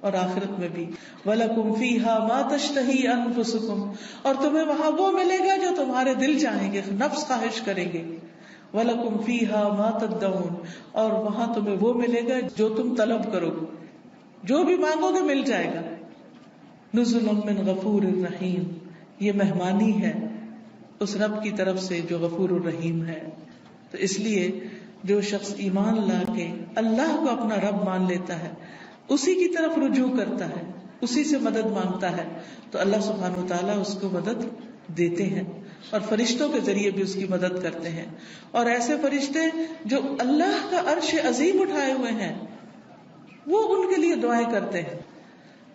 اور آخرت میں بھی. وَلَكُمْ فِيهَا مَا تَشْتَهِي أَنفُسُكُمْ، اور تمہیں وہاں وہ ملے گا جو تمہارے دل چاہیں گے، نفس خواہش کریں گے. وَلَكُمْ فِيهَا مَا تَدَّعُونَ، اور وہاں تمہیں وہ ملے گا جو تم طلب کرو گے، جو بھی مانگو گے مل جائے گا. نُزُلًا مِّن غَفُورٍ رَحِيمٍ، یہ مہمانی ہے اس رب کی طرف سے جو غفور الرحیم ہے. تو اس لیے جو شخص ایمان لا کے اللہ کو اپنا رب مان لیتا ہے، اسی کی طرف رجوع کرتا ہے، اسی سے مدد مانگتا ہے، تو اللہ سبحانہ وتعالیٰ اس کو مدد دیتے ہیں اور فرشتوں کے ذریعے بھی اس کی مدد کرتے ہیں. اور ایسے فرشتے جو اللہ کا عرش عظیم اٹھائے ہوئے ہیں وہ ان کے لیے دعائیں کرتے ہیں.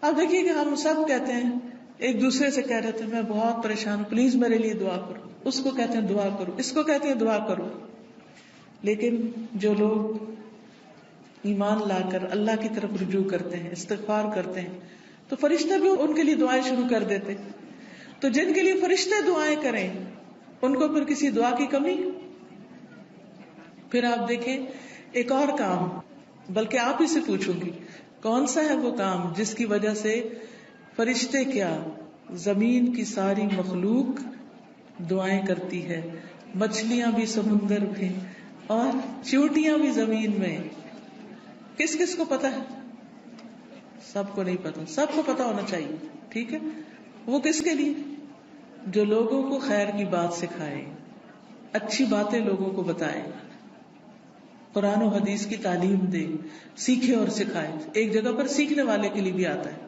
اب دیکھیے کہ ہم سب کہتے ہیں، ایک دوسرے سے کہہ رہے تھے میں بہت پریشان ہوں، پلیز میرے لیے دعا کرو، اس کو کہتے ہیں دعا کرو، اس کو کہتے ہیں دعا کرو. لیکن جو لوگ ایمان لا کر اللہ کی طرف رجوع کرتے ہیں، استغفار کرتے ہیں، تو فرشتے بھی ان کے لیے دعائیں شروع کر دیتے. تو جن کے لیے فرشتے دعائیں کریں ان کو پھر کسی دعا کی کمی. پھر آپ دیکھیں ایک اور کام، بلکہ آپ ہی سے پوچھوں گی کون سا ہے وہ کام جس کی وجہ سے فرشتے کیا زمین کی ساری مخلوق دعائیں کرتی ہے، مچھلیاں بھی سمندر میں اور چیونٹیاں بھی زمین میں. کس کس کو پتا ہے؟ سب کو نہیں پتا، سب کو پتا ہونا چاہیے. ٹھیک ہے، وہ کس کے لیے؟ جو لوگوں کو خیر کی بات سکھائے، اچھی باتیں لوگوں کو بتائے، قرآن و حدیث کی تعلیم دے، سیکھے اور سکھائے. ایک جگہ پر سیکھنے والے کے لیے بھی آتا ہے.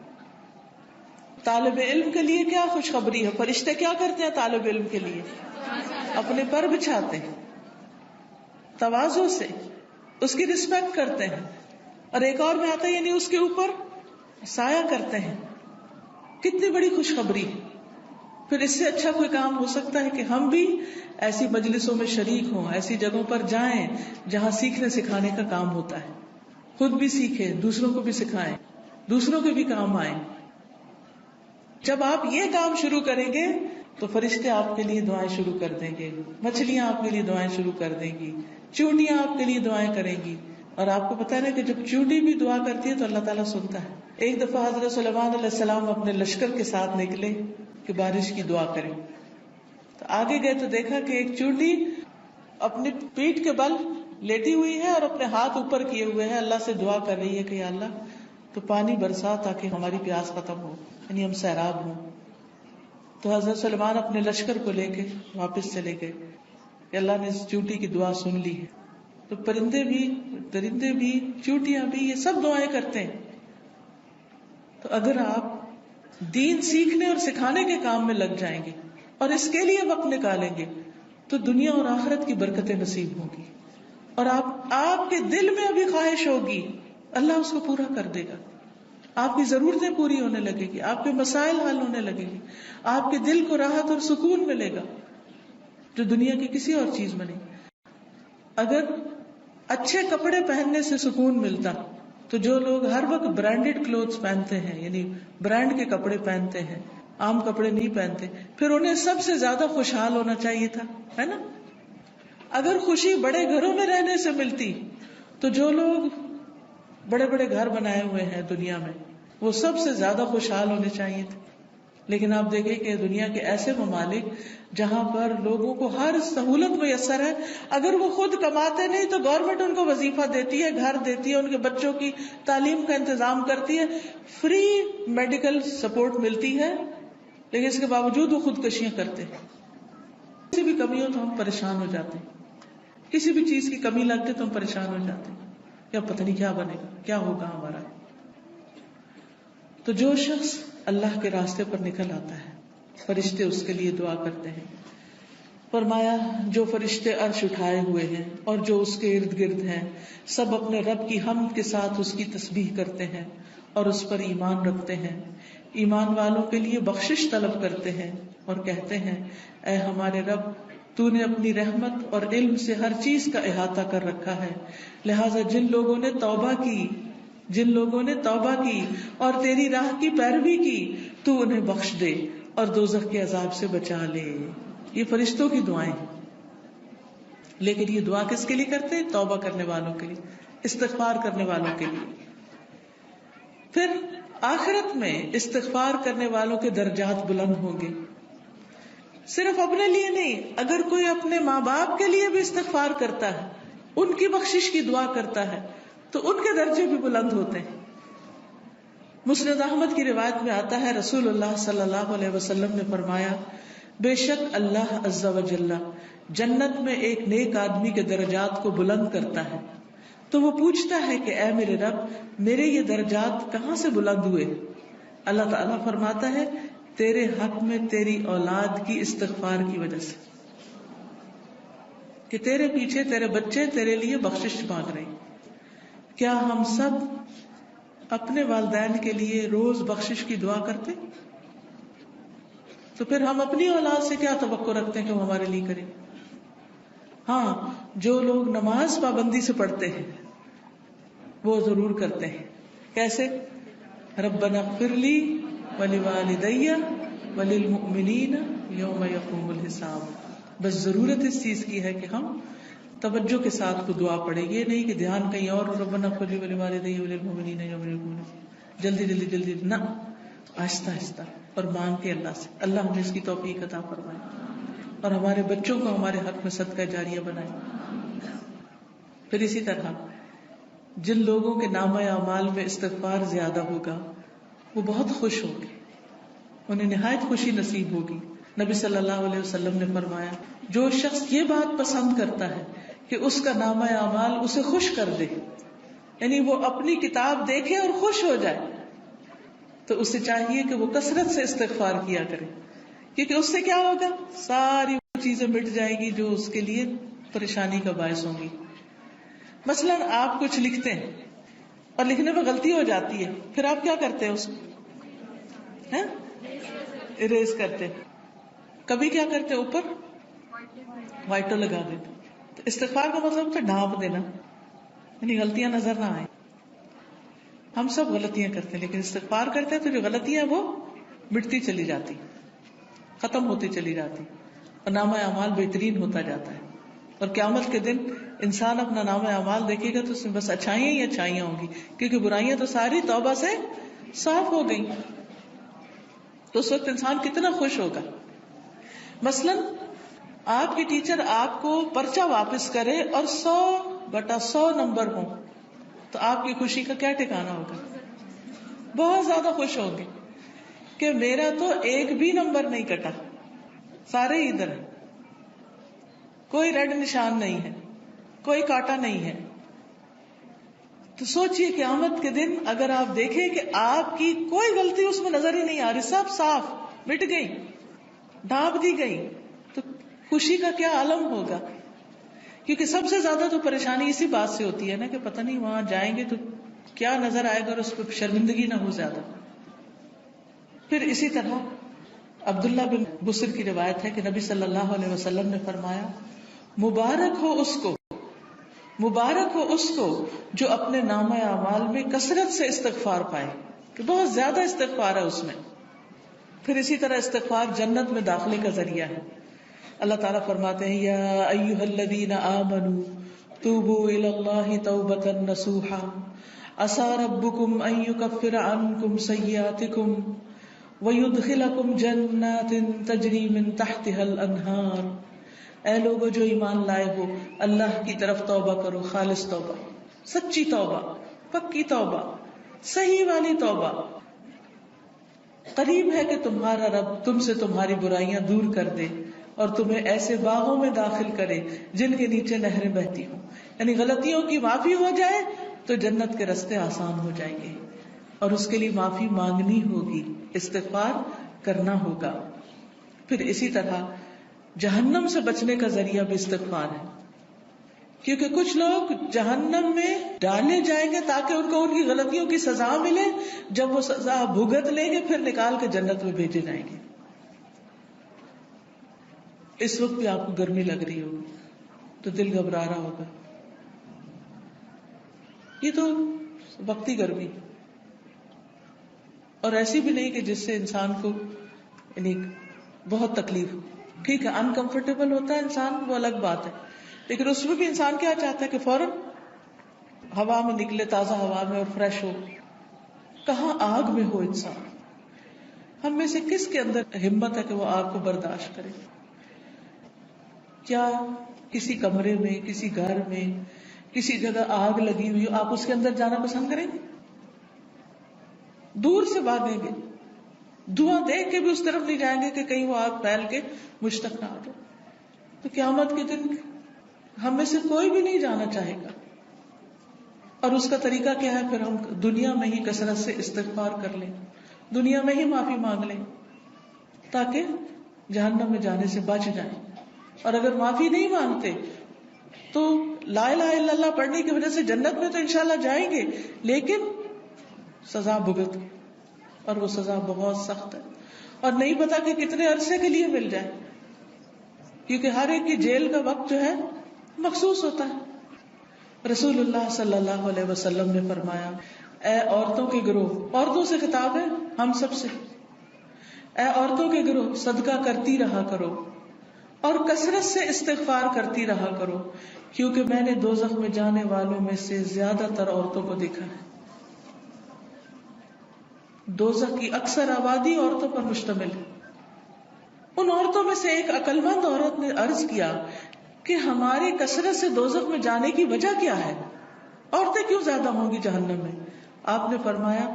طالب علم کے لیے کیا خوشخبری ہے، فرشتے کیا کرتے ہیں طالب علم کے لیے؟ اپنے پر بچھاتے ہیں، تواضع سے اس کی رسپیکٹ کرتے ہیں. اور ایک اور میں آتا ہے یعنی اس کے اوپر سایہ کرتے ہیں. کتنی بڑی خوشخبری. پھر اس سے اچھا کوئی کام ہو سکتا ہے کہ ہم بھی ایسی مجلسوں میں شریک ہوں، ایسی جگہوں پر جائیں جہاں سیکھنے سکھانے کا کام ہوتا ہے. خود بھی سیکھیں، دوسروں کو بھی سکھائیں، دوسروں کے بھی کام آئیں. جب آپ یہ کام شروع کریں گے تو فرشتے آپ کے لیے دعائیں شروع کر دیں گے، مچھلیاں آپ کے لیے دعائیں شروع کر دیں گی، چیونٹیاں آپ کے لیے دعائیں کریں گی. اور آپ کو پتا ہے نا کہ جب چیونٹی بھی دعا کرتی ہے تو اللہ تعالیٰ سنتا ہے. ایک دفعہ حضرت سلیمان علیہ السلام اپنے لشکر کے ساتھ نکلے کہ بارش کی دعا کریں. تو آگے گئے تو دیکھا کہ ایک چیونٹی اپنی پیٹھ کے بل لیٹی ہوئی ہے اور اپنے ہاتھ اوپر کیے ہوئے ہے، اللہ سے دعا کر رہی ہے کہ یا اللہ تو پانی برسا تاکہ ہماری پیاس ختم ہو، یعنی ہم سیراب ہوں. تو حضرت سلیمان اپنے لشکر کو لے کے واپس چلے گئے کہ اللہ نے اس چیونٹی کی دعا سن لی ہے. تو پرندے بھی، درندے بھی، چیونٹیاں بھی، یہ سب دعائیں کرتے ہیں. تو اگر آپ دین سیکھنے اور سکھانے کے کام میں لگ جائیں گے اور اس کے لیے وقت نکالیں گے تو دنیا اور آخرت کی برکتیں نصیب ہوں گی. اور آپ کے دل میں ابھی خواہش ہوگی اللہ اس کو پورا کر دے گا. آپ کی ضرورتیں پوری ہونے لگے گی، آپ کے مسائل حل ہونے لگے گی، آپ کے دل کو راحت اور سکون ملے گا جو دنیا کی کسی اور چیز میں نہیں. اگر اچھے کپڑے پہننے سے سکون ملتا تو جو لوگ ہر وقت برانڈیڈ کلوتھز پہنتے ہیں، یعنی برانڈ کے کپڑے پہنتے ہیں، عام کپڑے نہیں پہنتے، پھر انہیں سب سے زیادہ خوشحال ہونا چاہیے تھا، ہے نا؟ اگر خوشی بڑے گھروں میں رہنے سے ملتی تو جو لوگ بڑے بڑے گھر بنائے ہوئے ہیں دنیا میں وہ سب سے زیادہ خوشحال ہونے چاہیے تھے. لیکن آپ دیکھیں کہ دنیا کے ایسے ممالک جہاں پر لوگوں کو ہر سہولت میسر ہے، اگر وہ خود کماتے نہیں تو گورنمنٹ ان کو وظیفہ دیتی ہے، گھر دیتی ہے، ان کے بچوں کی تعلیم کا انتظام کرتی ہے، فری میڈیکل سپورٹ ملتی ہے، لیکن اس کے باوجود وہ خودکشیاں کرتے ہیں. کسی بھی کمی ہو تو ہم پریشان ہو جاتے ہیں، کسی بھی چیز کی کمی لگتی تو ہم پریشان ہو جاتے ہیں، یا پتہ نہیں کیا بنے گا، کیا ہوگا ہمارا. تو جو شخص اللہ کے راستے پر نکل آتا ہے فرشتے اس کے لیے دعا کرتے ہیں. فرمایا جو فرشتے عرش اٹھائے ہوئے ہیں اور جو اس کے ارد گرد ہیں سب اپنے رب کی حمد کے ساتھ اس کی تسبیح کرتے ہیں اور اس پر ایمان رکھتے ہیں. ایمان والوں کے لیے بخشش طلب کرتے ہیں اور کہتے ہیں اے ہمارے رب تو نے اپنی رحمت اور علم سے ہر چیز کا احاطہ کر رکھا ہے، لہٰذا جن لوگوں نے توبہ کی اور تیری راہ کی پیروی کی تو انہیں بخش دے اور دوزخ کے عذاب سے بچا لے. یہ فرشتوں کی دعائیں ہیں، لیکن یہ دعا کس کے لیے کرتے ہیں؟ توبہ کرنے والوں کے لیے، استغفار کرنے والوں کے لیے. پھر آخرت میں استغفار کرنے والوں کے درجات بلند ہوں گے. صرف اپنے لیے نہیں، اگر کوئی اپنے ماں باپ کے لیے بھی استغفار کرتا ہے، ان کی بخشش کی دعا کرتا ہے، تو ان کے درجے بھی بلند ہوتے ہیں. مسند احمد کی روایت میں آتا ہے رسول اللہ صلی اللہ علیہ وسلم نے فرمایا، بے شک اللہ عز و جل جنت میں ایک نیک آدمی کے درجات کو بلند کرتا ہے. تو وہ پوچھتا ہے کہ اے میرے رب، میرے یہ درجات کہاں سے بلند ہوئے؟ اللہ تعالیٰ فرماتا ہے، تیرے حق میں تیری اولاد کی استغفار کی وجہ سے، کہ تیرے پیچھے تیرے بچے تیرے لیے بخشش مانگ رہے ہیں. کیا ہم سب اپنے والدین کے لیے روز بخشش کی دعا کرتے؟ تو پھر ہم اپنی اولاد سے کیا توقع رکھتے ہیں کہ وہ ہمارے لیے کرے؟ ہاں، جو لوگ نماز پابندی سے پڑھتے ہیں وہ ضرور کرتے ہیں. کیسے؟ ربنا اغفر لی ولوالدی وللمؤمنین یوم یقوم الحساب. بس ضرورت اس چیز کی ہے کہ ہم توجہ کے ساتھ کو دعا پڑھیں. یہ نہیں کہ دھیان کہیں اور، ربنا اغفر لی ولوالدی وللمؤمنین یوم یقوم الحساب، جلدی جلدی جلدی نہ، آہستہ آہستہ اور مانگ کے اللہ سے. اللہ ہمیں اس کی توفیق عطا فرمائے اور ہمارے بچوں کو ہمارے حق میں صدقہ جاریہ بنائے. پھر اسی طرح جن لوگوں کے نامہ اعمال میں استغفار زیادہ ہوگا وہ بہت خوش ہوں گے، انہیں نہایت خوشی نصیب ہوگی. نبی صلی اللہ علیہ وسلم نے فرمایا، جو شخص یہ بات پسند کرتا ہے کہ اس کا نامہ اعمال اسے خوش کر دے، یعنی وہ اپنی کتاب دیکھے اور خوش ہو جائے، تو اسے چاہیے کہ وہ کثرت سے استغفار کیا کرے. کیونکہ اس سے کیا ہوگا؟ ساری وہ چیزیں مٹ جائیں گی جو اس کے لیے پریشانی کا باعث ہوں گی. مثلا آپ کچھ لکھتے ہیں اور لکھنے میں غلطی ہو جاتی ہے، پھر آپ کیا کرتے ہیں؟ اس کو اریز کرتے. کبھی کیا کرتے ہیں؟ اوپر وائٹر لگا دیتے. تو استغفار کا مطلب ہوتا ہے ڈھانپ دینا، یعنی غلطیاں نظر نہ آئیں. ہم سب غلطیاں کرتے ہیں، لیکن استغفار کرتے ہیں تو جو غلطیاں وہ مٹتی چلی جاتی، ختم ہوتی چلی جاتی، اور نامہ اعمال بہترین ہوتا جاتا ہے. اور قیامت کے دن انسان اپنا نامہ اعمال دیکھے گا تو اس میں بس اچھائیاں ہی اچھائیاں ہوں گی، کیونکہ برائیاں تو ساری توبہ سے صاف ہو گئی. تو اس وقت انسان کتنا خوش ہوگا. مثلا آپ کی ٹیچر آپ کو پرچہ واپس کرے اور 100/100 نمبر ہوں تو آپ کی خوشی کا کیا ٹھکانا ہوگا؟ بہت زیادہ خوش ہوں گے کہ میرا تو ایک بھی نمبر نہیں کٹا، سارے ہی ادھر ہیں، کوئی ریڈ نشان نہیں ہے، کوئی کاٹا نہیں ہے. تو سوچئے قیامت کے دن اگر آپ دیکھیں کہ آپ کی کوئی غلطی اس میں نظر ہی نہیں آ رہی، سب صاف مٹ گئی، ڈھانپ دی گئی، تو خوشی کا کیا عالم ہوگا. کیونکہ سب سے زیادہ تو پریشانی اسی بات سے ہوتی ہے نا کہ پتہ نہیں وہاں جائیں گے تو کیا نظر آئے گا اور اس پہ شرمندگی نہ ہو زیادہ. پھر اسی طرح عبداللہ بن بصر کی روایت ہے کہ نبی صلی اللہ علیہ وسلم نے فرمایا، مبارک ہو اس کو جو اپنے نامہ اعمال میں کثرت سے استغفار پائے، کہ بہت زیادہ استغفار ہے اس میں. پھر اسی طرح استغفار جنت میں داخلے کا ذریعہ ہے. اللہ تعالیٰ فرماتے ہیں، یا ایھا الذین آمنوا توبوا الی اللہ توبۃ نصوحا عسى ربکم ان یکفر عنکم سیئاتکم وَيُدْخِلَكُمْ جَنَّاتٍ تَجْرِي مِن تَحْتِهَا الْأَنْهَارُ. اے لوگو جو ایمان لائے ہو، اللہ کی طرف توبہ کرو، خالص توبہ، سچی توبہ، پکی توبہ، صحیح والی توبہ. قریب ہے کہ تمہارا رب تم سے تمہاری برائیاں دور کر دے اور تمہیں ایسے باغوں میں داخل کرے جن کے نیچے نہریں بہتی ہوں. یعنی غلطیوں کی معافی ہو جائے تو جنت کے راستے آسان ہو جائیں گے، اور اس کے لیے معافی مانگنی ہوگی، استغفار کرنا ہوگا. پھر اسی طرح جہنم سے بچنے کا ذریعہ بھی استغفار ہے، کیونکہ کچھ لوگ جہنم میں ڈالے جائیں گے تاکہ ان کو ان کی غلطیوں کی سزا ملے، جب وہ سزا بھگت لیں گے پھر نکال کے جنت میں بھیجے جائیں گے. اس وقت بھی آپ کو گرمی لگ رہی ہوگی تو دل گھبرا رہا ہوگا، یہ تو وقتی گرمی، اور ایسی بھی نہیں کہ جس سے انسان کو یعنی بہت تکلیف ہو. ٹھیک ہے، انکمفرٹیبل ہوتا ہے انسان، وہ الگ بات ہے، لیکن اس میں بھی انسان کیا چاہتا ہے کہ فوراً ہوا میں نکلے، تازہ ہوا میں، اور فریش ہو. کہاں آگ میں ہو انسان. ہم میں سے کس کے اندر ہمت ہے کہ وہ آگ کو برداشت کرے؟ کیا کسی کمرے میں، کسی گھر میں، کسی جگہ آگ لگی ہوئی ہو، آپ اس کے اندر جانا پسند کریں گے؟ دور سے بھاگیں گے، دھواں دیکھ کے بھی اس طرف نہیں جائیں گے کہ کہیں وہ آگ پھیل کے مجھ تک نہ آ جائے. تو قیامت کے دن ہم میں سے کوئی بھی نہیں جانا چاہے گا. اور اس کا طریقہ کیا ہے؟ پھر ہم دنیا میں ہی کثرت سے استغفار کر لیں، دنیا میں ہی معافی مانگ لیں تاکہ جہنم میں جانے سے بچ جائیں. اور اگر معافی نہیں مانگتے تو لا الہ الا اللہ پڑھنے کی وجہ سے جنت میں تو انشاءاللہ جائیں گے، لیکن سزا بھگت، اور وہ سزا بہت سخت ہے اور نہیں پتا کہ کتنے عرصے کے لیے مل جائے، کیونکہ ہر ایک کی جیل کا وقت جو ہے مخصوص ہوتا ہے. رسول اللہ صلی اللہ علیہ وسلم نے فرمایا، اے عورتوں کے گروہ، عورتوں سے خطاب ہے ہم سب سے، اے عورتوں کے گروہ صدقہ کرتی رہا کرو اور کثرت سے استغفار کرتی رہا کرو، کیونکہ میں نے دوزخ میں جانے والوں میں سے زیادہ تر عورتوں کو دیکھا ہے. دوزخ کی اکثر آبادی عورتوں پر مشتمل ہے. ان عورتوں میں سے ایک عقل مند عورت نے عرض کیا کہ ہماری کثرت سے دوزخ میں جانے کی وجہ کیا ہے؟ عورتیں کیوں زیادہ ہوں گی جہنم میں؟ آپ نے فرمایا،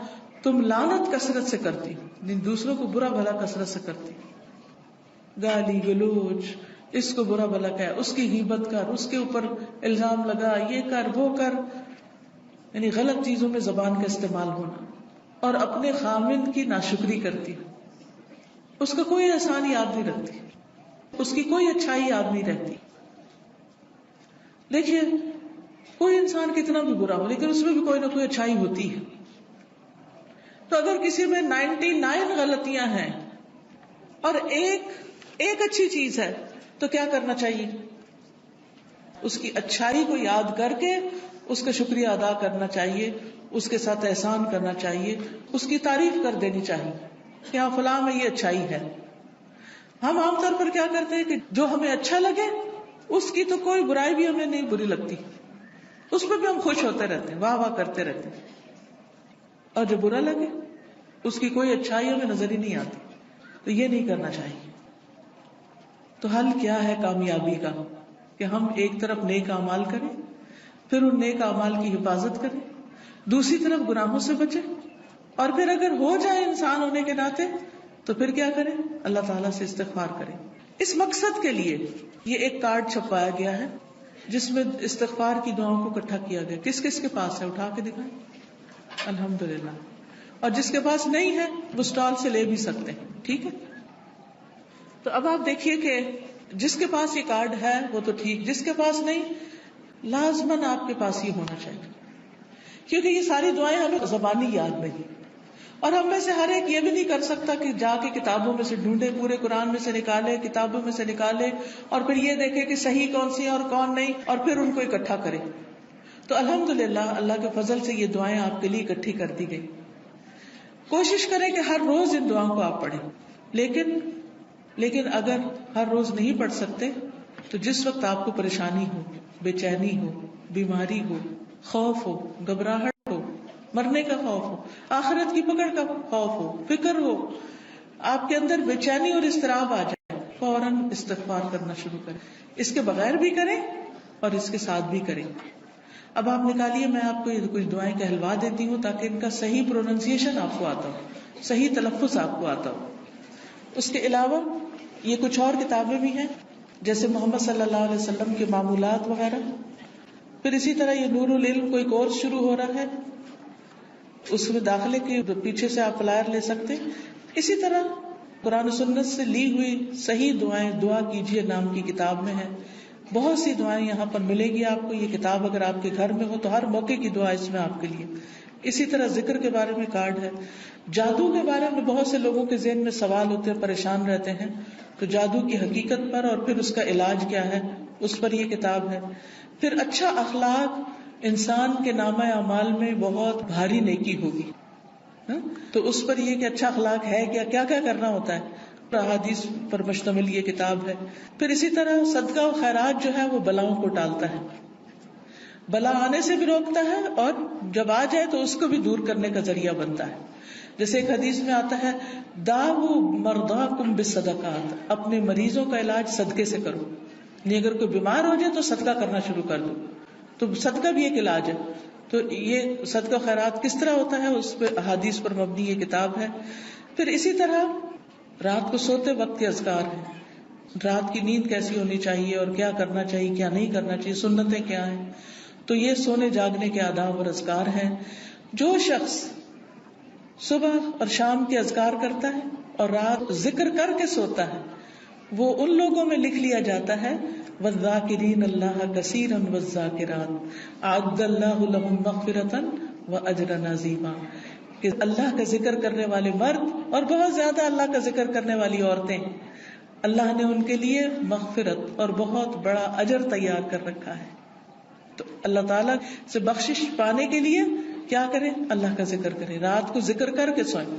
تم لعنت کثرت سے کرتی، دوسروں کو برا بھلا کثرت سے کرتی، گالی گلوچ، اس کو برا بھلا کہہ، اس کی غیبت کر، اس کے اوپر الزام لگا، یہ کر وہ کر، یعنی غلط چیزوں میں زبان کا استعمال ہونا، اور اپنے خامند کی ناشکری کرتی، اس کا کوئی احسان یاد نہیں رکھتی، اس کی کوئی اچھائی یاد نہیں رہتی. دیکھیے کوئی انسان کتنا بھی برا ہو لیکن اس میں بھی کوئی نہ کوئی اچھائی ہوتی ہے. تو اگر کسی میں 99 غلطیاں ہیں اور ایک اچھی چیز ہے تو کیا کرنا چاہیے؟ اس کی اچھائی کو یاد کر کے اس کا شکریہ ادا کرنا چاہیے، اس کے ساتھ احسان کرنا چاہیے، اس کی تعریف کر دینی چاہیے کہ ہاں فلاں میں یہ اچھائی ہے. ہم عام طور پر کیا کرتے ہیں کہ جو ہمیں اچھا لگے اس کی تو کوئی برائی بھی ہمیں نہیں بری لگتی، اس پہ بھی ہم خوش ہوتے رہتے ہیں، واہ واہ کرتے رہتے ہیں، اور جو برا لگے اس کی کوئی اچھائی ہمیں نظر ہی نہیں آتی. تو یہ نہیں کرنا چاہیے. تو حل کیا ہے کامیابی کا؟ کہ ہم ایک طرف نیک اعمال کریں، پھر ان نیک اعمال کی حفاظت کریں، دوسری طرف گناہوں سے بچیں، اور پھر اگر ہو جائے انسان ہونے کے ناطے تو پھر کیا کریں؟ اللہ تعالیٰ سے استغفار کریں. اس مقصد کے لیے یہ ایک کارڈ چھپایا گیا ہے جس میں استغفار کی دعاؤں کو اکٹھا کیا گیا. کس کس کے پاس ہے؟ اٹھا کے دکھائیں. الحمدللہ. اور جس کے پاس نہیں ہے وہ اسٹال سے لے بھی سکتے ہیں. ٹھیک ہے. تو اب آپ دیکھیے کہ جس کے پاس یہ کارڈ ہے وہ تو ٹھیک، جس کے پاس نہیں، لازماً آپ کے پاس ہی ہونا چاہیے، کیونکہ یہ ساری دعائیں ہمیں زبانی یاد نہیں. اور ہم میں سے ہر ایک یہ بھی نہیں کر سکتا کہ جا کے کتابوں میں سے ڈھونڈے، پورے قرآن میں سے نکالے، کتابوں میں سے نکالے، اور پھر یہ دیکھے کہ صحیح کون سی ہے اور کون نہیں، اور پھر ان کو اکٹھا کرے. تو الحمدللہ اللہ کے فضل سے یہ دعائیں آپ کے لیے اکٹھی کر دی گئی. کوشش کریں کہ ہر روز ان دعاؤں کو آپ پڑھیں. لیکن اگر ہر روز نہیں پڑھ سکتے تو جس وقت آپ کو پریشانی ہو، بے چینی ہو، بیماری ہو، خوف ہو، گھبراہٹ ہو، مرنے کا خوف ہو، آخرت کی پکڑ کا خوف ہو، فکر ہو، آپ کے اندر بے چینی اور اضطراب آ جائے، فوراً استغفار کرنا شروع کریں. اس کے بغیر بھی کریں اور اس کے ساتھ بھی کریں. اب آپ نکالیے، میں آپ کو یہ کچھ دعائیں کہلوا دیتی ہوں تاکہ ان کا صحیح پروننسیشن آپ کو آتا ہو، صحیح تلفظ آپ کو آتا ہو. اس کے علاوہ یہ کچھ اور کتابیں بھی ہیں جیسے محمد صلی اللہ علیہ وسلم کے معمولات وغیرہ. پھر اسی طرح یہ نور العلم کوئی کورس شروع ہو رہا ہے، اس میں داخلے کے پیچھے سے آپ فلائر لے سکتے ہیں. اسی طرح قرآن و سنت سے لی ہوئی صحیح دعائیں دعا کیجیے نام کی کتاب میں ہے. بہت سی دعائیں یہاں پر ملے گی آپ کو. یہ کتاب اگر آپ کے گھر میں ہو تو ہر موقع کی دعا اس میں آپ کے لیے. اسی طرح ذکر کے بارے میں کارڈ ہے. جادو کے بارے میں بہت سے لوگوں کے ذہن میں سوال ہوتے ہیں، پریشان رہتے ہیں، تو جادو کی حقیقت پر اور پھر اس کا علاج کیا ہے اس پر یہ کتاب ہے. پھر اچھا اخلاق انسان کے نامہ اعمال میں بہت بھاری نیکی ہوگی، تو اس پر یہ کہ اچھا اخلاق ہے کیا کیا کرنا ہوتا ہے، احادیث پر مشتمل یہ کتاب ہے. پھر اسی طرح صدقہ و خیرات جو ہے وہ بلاؤں کو ٹالتا ہے. بلا آنے سے بھی روکتا ہے اور جب آ جائے تو اس کو بھی دور کرنے کا ذریعہ بنتا ہے. جیسے ایک حدیث میں آتا ہے داؤ مرضاکم بالصدقات, اپنے مریضوں کا علاج صدقے سے کرو. نہیں اگر کوئی بیمار ہو جائے تو صدقہ کرنا شروع کر دو, تو صدقہ بھی ایک علاج ہے. تو یہ صدقہ خیرات کس طرح ہوتا ہے اس پہ احادیث پر مبنی یہ کتاب ہے. پھر اسی طرح رات کو سوتے وقت کے اذکار ہیں, رات کی نیند کیسی ہونی چاہیے اور کیا کرنا چاہیے کیا نہیں کرنا چاہیے, سنتیں کیا ہیں. تو یہ سونے جاگنے کے آداب اور اذکار ہیں. جو شخص صبح اور شام کے اذکار کرتا ہے اور رات ذکر کر کے سوتا ہے وہ ان لوگوں میں لکھ لیا جاتا ہے والذاکرین اللہ کثیرا والذاکرات اعد اللہ لهم مغفرۃ واجرا عظیما, کہ اللہ کا ذکر کرنے والے مرد اور بہت زیادہ اللہ کا ذکر کرنے والی عورتیں, اللہ نے ان کے لیے مغفرت اور بہت بڑا اجر تیار کر رکھا ہے. تو اللہ تعالیٰ سے بخشش پانے کے لیے کیا کریں, اللہ کا ذکر کریں, رات کو ذکر کر کے سوئیں.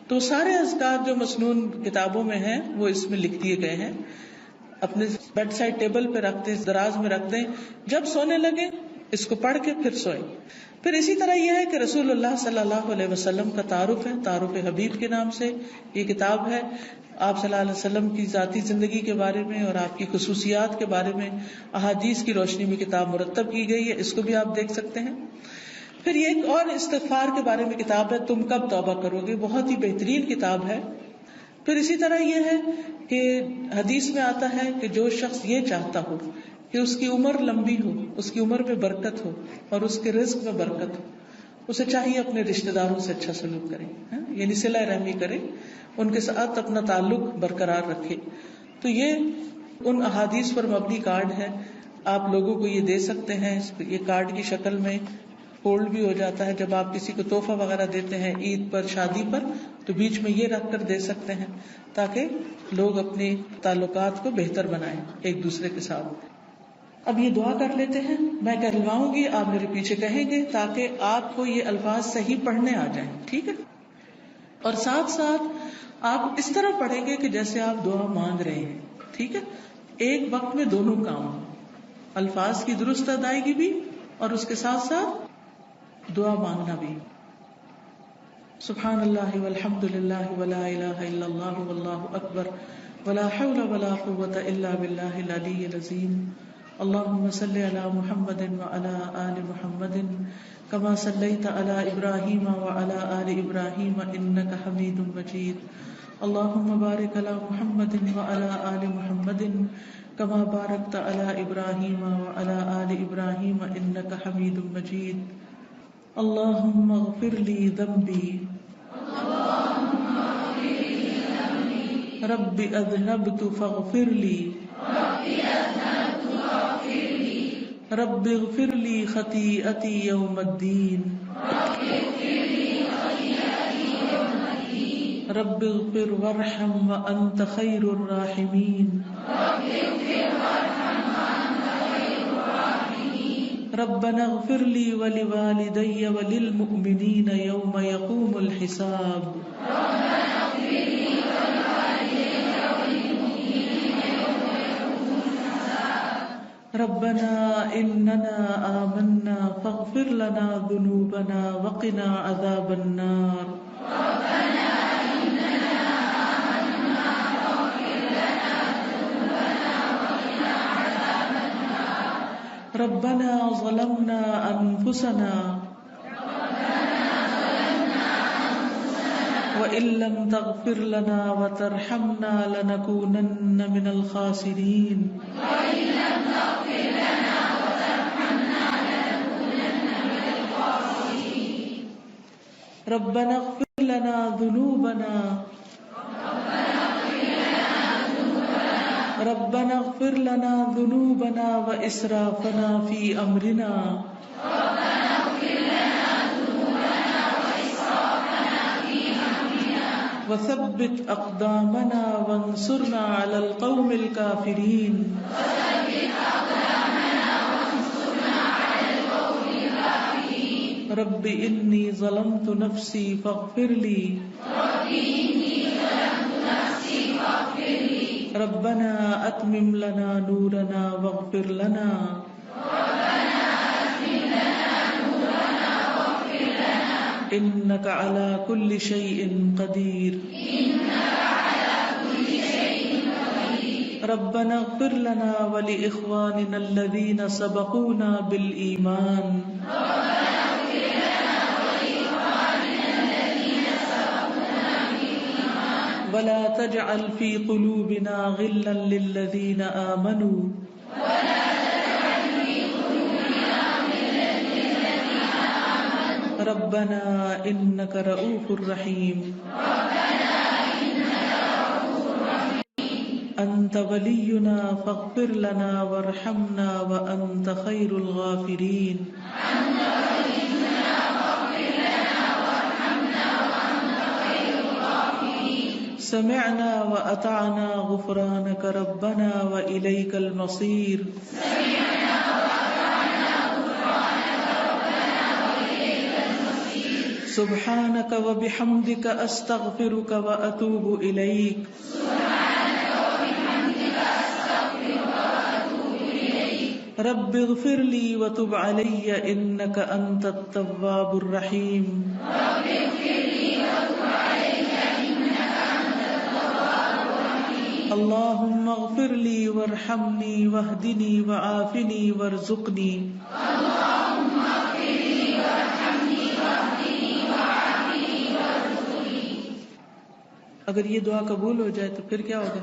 تو سارے اذکار جو مسنون کتابوں میں ہیں وہ اس میں لکھ دیے گئے ہیں, اپنے بیڈ سائڈ ٹیبل پہ رکھ دیں, دراز میں رکھ دیں, جب سونے لگے اس کو پڑھ کے پھر سوئیں. پھر اسی طرح یہ ہے کہ رسول اللہ صلی اللہ علیہ وسلم کا تعارف ہے, تعارف حبیب کے نام سے یہ کتاب ہے. آپ صلی اللہ علیہ وسلم کی ذاتی زندگی کے بارے میں اور آپ کی خصوصیات کے بارے میں احادیث کی روشنی میں کتاب مرتب کی گئی ہے, اس کو بھی آپ دیکھ سکتے ہیں. پھر یہ ایک اور استغفار کے بارے میں کتاب ہے, تم کب توبہ کرو گے, بہت ہی بہترین کتاب ہے. پھر اسی طرح یہ ہے کہ حدیث میں آتا ہے کہ جو شخص یہ چاہتا ہو کہ اس کی عمر لمبی ہو, اس کی عمر میں برکت ہو اور اس کے رزق میں برکت ہو, اسے چاہیے اپنے رشتہ داروں سے اچھا سلوک کرے, یعنی صلہ رحمی کرے, ان کے ساتھ اپنا تعلق برقرار رکھے. تو یہ ان احادیث پر مبنی کارڈ ہے, آپ لوگوں کو یہ دے سکتے ہیں. یہ کارڈ کی شکل میں فولڈ بھی ہو جاتا ہے, جب آپ کسی کو تحفہ وغیرہ دیتے ہیں عید پر شادی پر تو بیچ میں یہ رکھ کر دے سکتے ہیں تاکہ لوگ اپنے تعلقات کو بہتر بنائیں ایک دوسرے کے ساتھ. اب یہ دعا کر لیتے ہیں, میں کہلواؤں گی آپ میرے پیچھے کہیں گے تاکہ آپ کو یہ الفاظ صحیح پڑھنے آ جائیں, ٹھیک ہے. اور ساتھ ساتھ آپ اس طرح پڑھیں گے کہ جیسے آپ دعا مانگ رہے ہیں, ٹھیک ہے. ایک وقت میں دونوں کام, الفاظ کی درست ادائیگی بھی اور اس کے ساتھ ساتھ دعا مانگنا بھی. سبحان اللہ والحمد للہ ولا الہ الا اللہ واللہ اکبر ولا حول ولا قوة الا باللہ العلی العظیم. اللہم صلی علی محمد وعلی آل محمد کما صلیت علی ابراہیم وعلی آل ابراہیم انک حمید مجید. اللہم بارک علی محمد وعلی آل محمد کما بارکت علی ابراہیم وعلی آل ابراہیم انک حمید مجید. اللہم اغفر لی ذنبی رب اذنبت فاغفر لی رب اغفر لی خطیئتی یوم الدین رب اغفر وارحم وانت خیر الراحمین ربنا اغفر لی ولوالدی وللمؤمنین یوم یقوم الحساب. ربنا اننا آمنا فاغفر لنا ذنوبنا وقنا عذاب النار. ربنا ظلمنا انفسنا وإن لم تغفر لنا وترحمنا لنكونن من الخاسرين. ربنا اغفر لنا ذنوبنا ربنا اغفر لنا ذنوبنا وإسرافنا في أمرنا وثبت أقدامنا وانصرنا على القوم الكافرين. رب إني ظلمت نفسي فاغفر لي ربنا أتمم لنا نورنا واغفر لنا إنك على كل شيء قدير ربنا اغفر لنا ولإخواننا الذين سبقونا بالإيمان ولا تجعل في قلوبنا غلا للذين آمنوا ربنا إنك رؤوف رحيم أنت ولينا فاغفر لنا وارحمنا وأنت خير الغافرين سمعنا وأطعنا غفرانك ربنا وإليك المصير سبحانك وبحمدك أستغفرك وأتوب إليك رب اغفر لي وتب علي إنك أنت التواب الرحيم اللهم اغفر لي وارحمني واهدني وعافني وارزقني اگر یہ دعا قبول ہو جائے تو پھر کیا ہوگا؟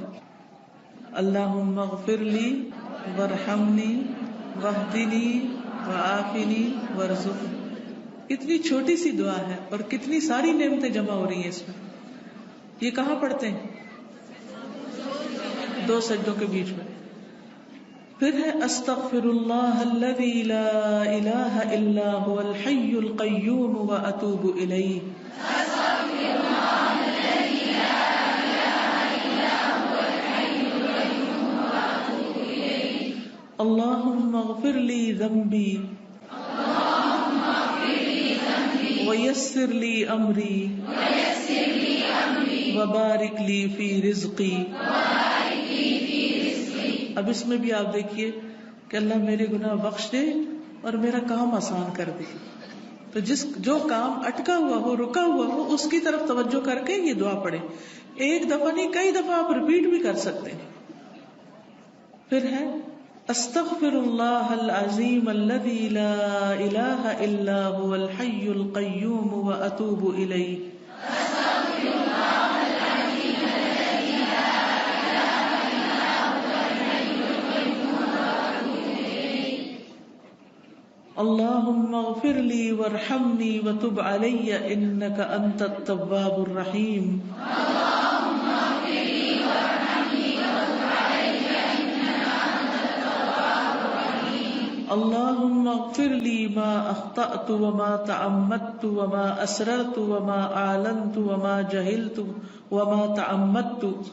اللہم اغفر لی وارحمنی واہدنی وعافنی وارزقنی. کتنی چھوٹی سی دعا ہے اور کتنی ساری نعمتیں جمع ہو رہی ہیں اس میں. یہ کہاں پڑھتے ہیں؟ 2 سجدوں کے بیچ میں. پھر ہے استغفر اللہ الذی لا الہ الا هو الحی القیوم واتوب الیہ. اللهم اغفر لي ذنبي ويسر لي أمري وبارك لي في رزقي. اب اس میں بھی آپ دیکھیے کہ اللہ میرے گناہ بخش دے اور میرا کام آسان کر دے. تو جو کام اٹکا ہوا ہو، رکا ہوا ہو، اس کی طرف توجہ کر کے یہ دعا پڑھیں. ایک دفعہ نہیں، کئی دفعہ آپ ریپیٹ بھی کر سکتے ہیں. پھر ہے استغفر اللہ العظیم الذی لا الہ الا هو الحی القیوم واتوب الیہ. اللہم اغفر لی وارحمنی وتب علی انک انت التواب الرحیم. اللهم اغفر لي ما أخطأت وما تعمدت وما أسررت وما أعلنت وما جهلت وما تعمدت.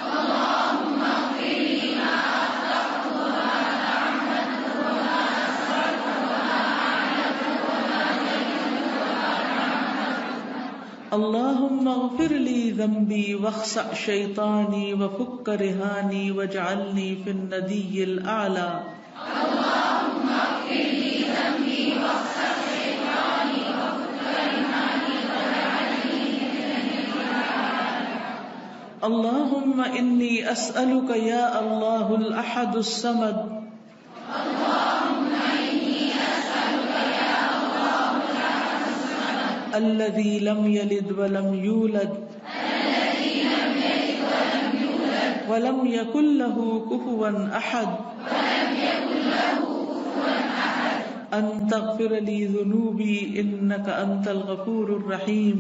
اللهم اغفر لي ما أخطأت وما تعمدت وما أسررت وما أعلنت وما جهلت وما تعمدت. اللهم اغفر لي ذنبي واخسأ شيطاني وفك رهاني واجعلني في الندي الأعلى. اللهم إني أسألك يا الله الأحد الصمد الذي لم يلد ولم يولد ولم يكن له كفوا أحد أن تغفر لي ذنوبي إنك أنت الغفور الرحيم.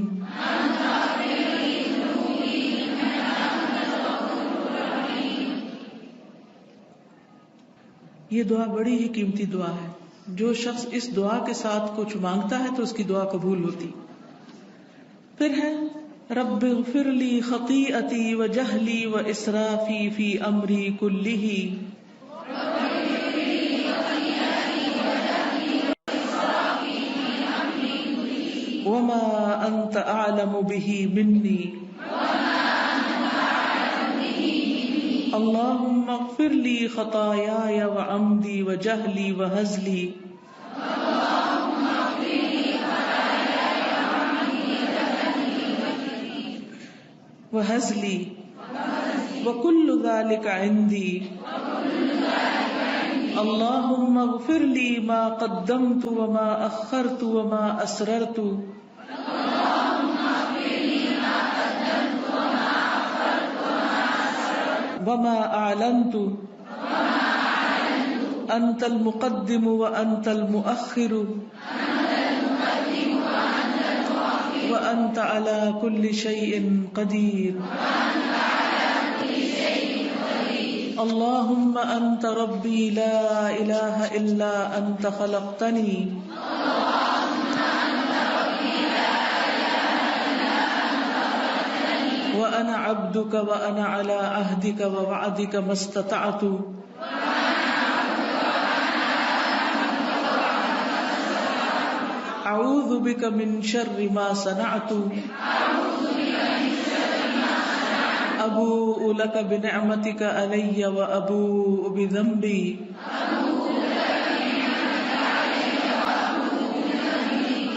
یہ دعا بڑی ہی قیمتی دعا ہے. جو شخص اس دعا کے ساتھ کچھ مانگتا ہے تو اس کی دعا قبول ہوتی. پھر ہے رب اغفر لی خطیئتی وجہلی واسرافی فی امری کلہ وما انت اعلم به منی. اللهم اغفر لي خطاياي وعمدي وجهلي وهزلي وهزلي وكل ذلك عندي اللهم اغفر لي ما قدمت وما أخرت وما أسررت وما أعلنت أنت المقدم وأنت المؤخر وأنت على كل شيء قدير اللهم أنت ربي لا إله إلا أنت خلقتني وأنا عبدك وأنا على عهدك ووعدك ما استطعت أعوذ بك من شر ما صنعت أبوء لك بنعمتك علي وأبوء بذنبي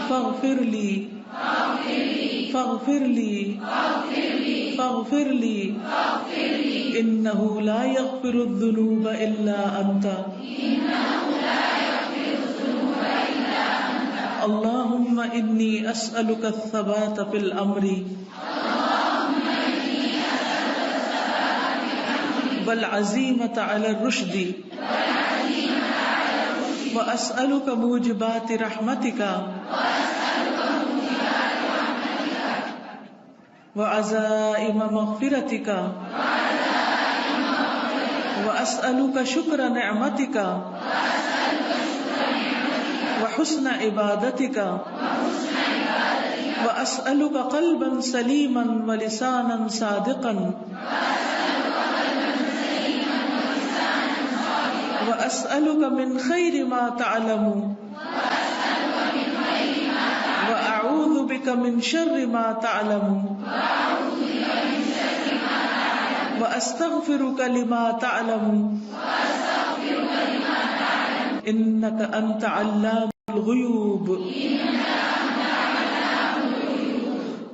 فاغفر لي فاغفر لي فاغفر لي إنه لا يغفر الذنوب إلا أنت اللهم إني أسألك الثبات في الأمر والعزيمة على الرشد وأسألك موجبات رحمتك وعزائم مغفرتك وأسألك شكر نعمتك وحسن عبادتك وأسألك قلبا سليما ولسانا صادقا وأسألك من خير ما تعلم وأعوذ بك من شر ما تعلم وأستغفرك لما تعلم إنك أنت علام الغيوب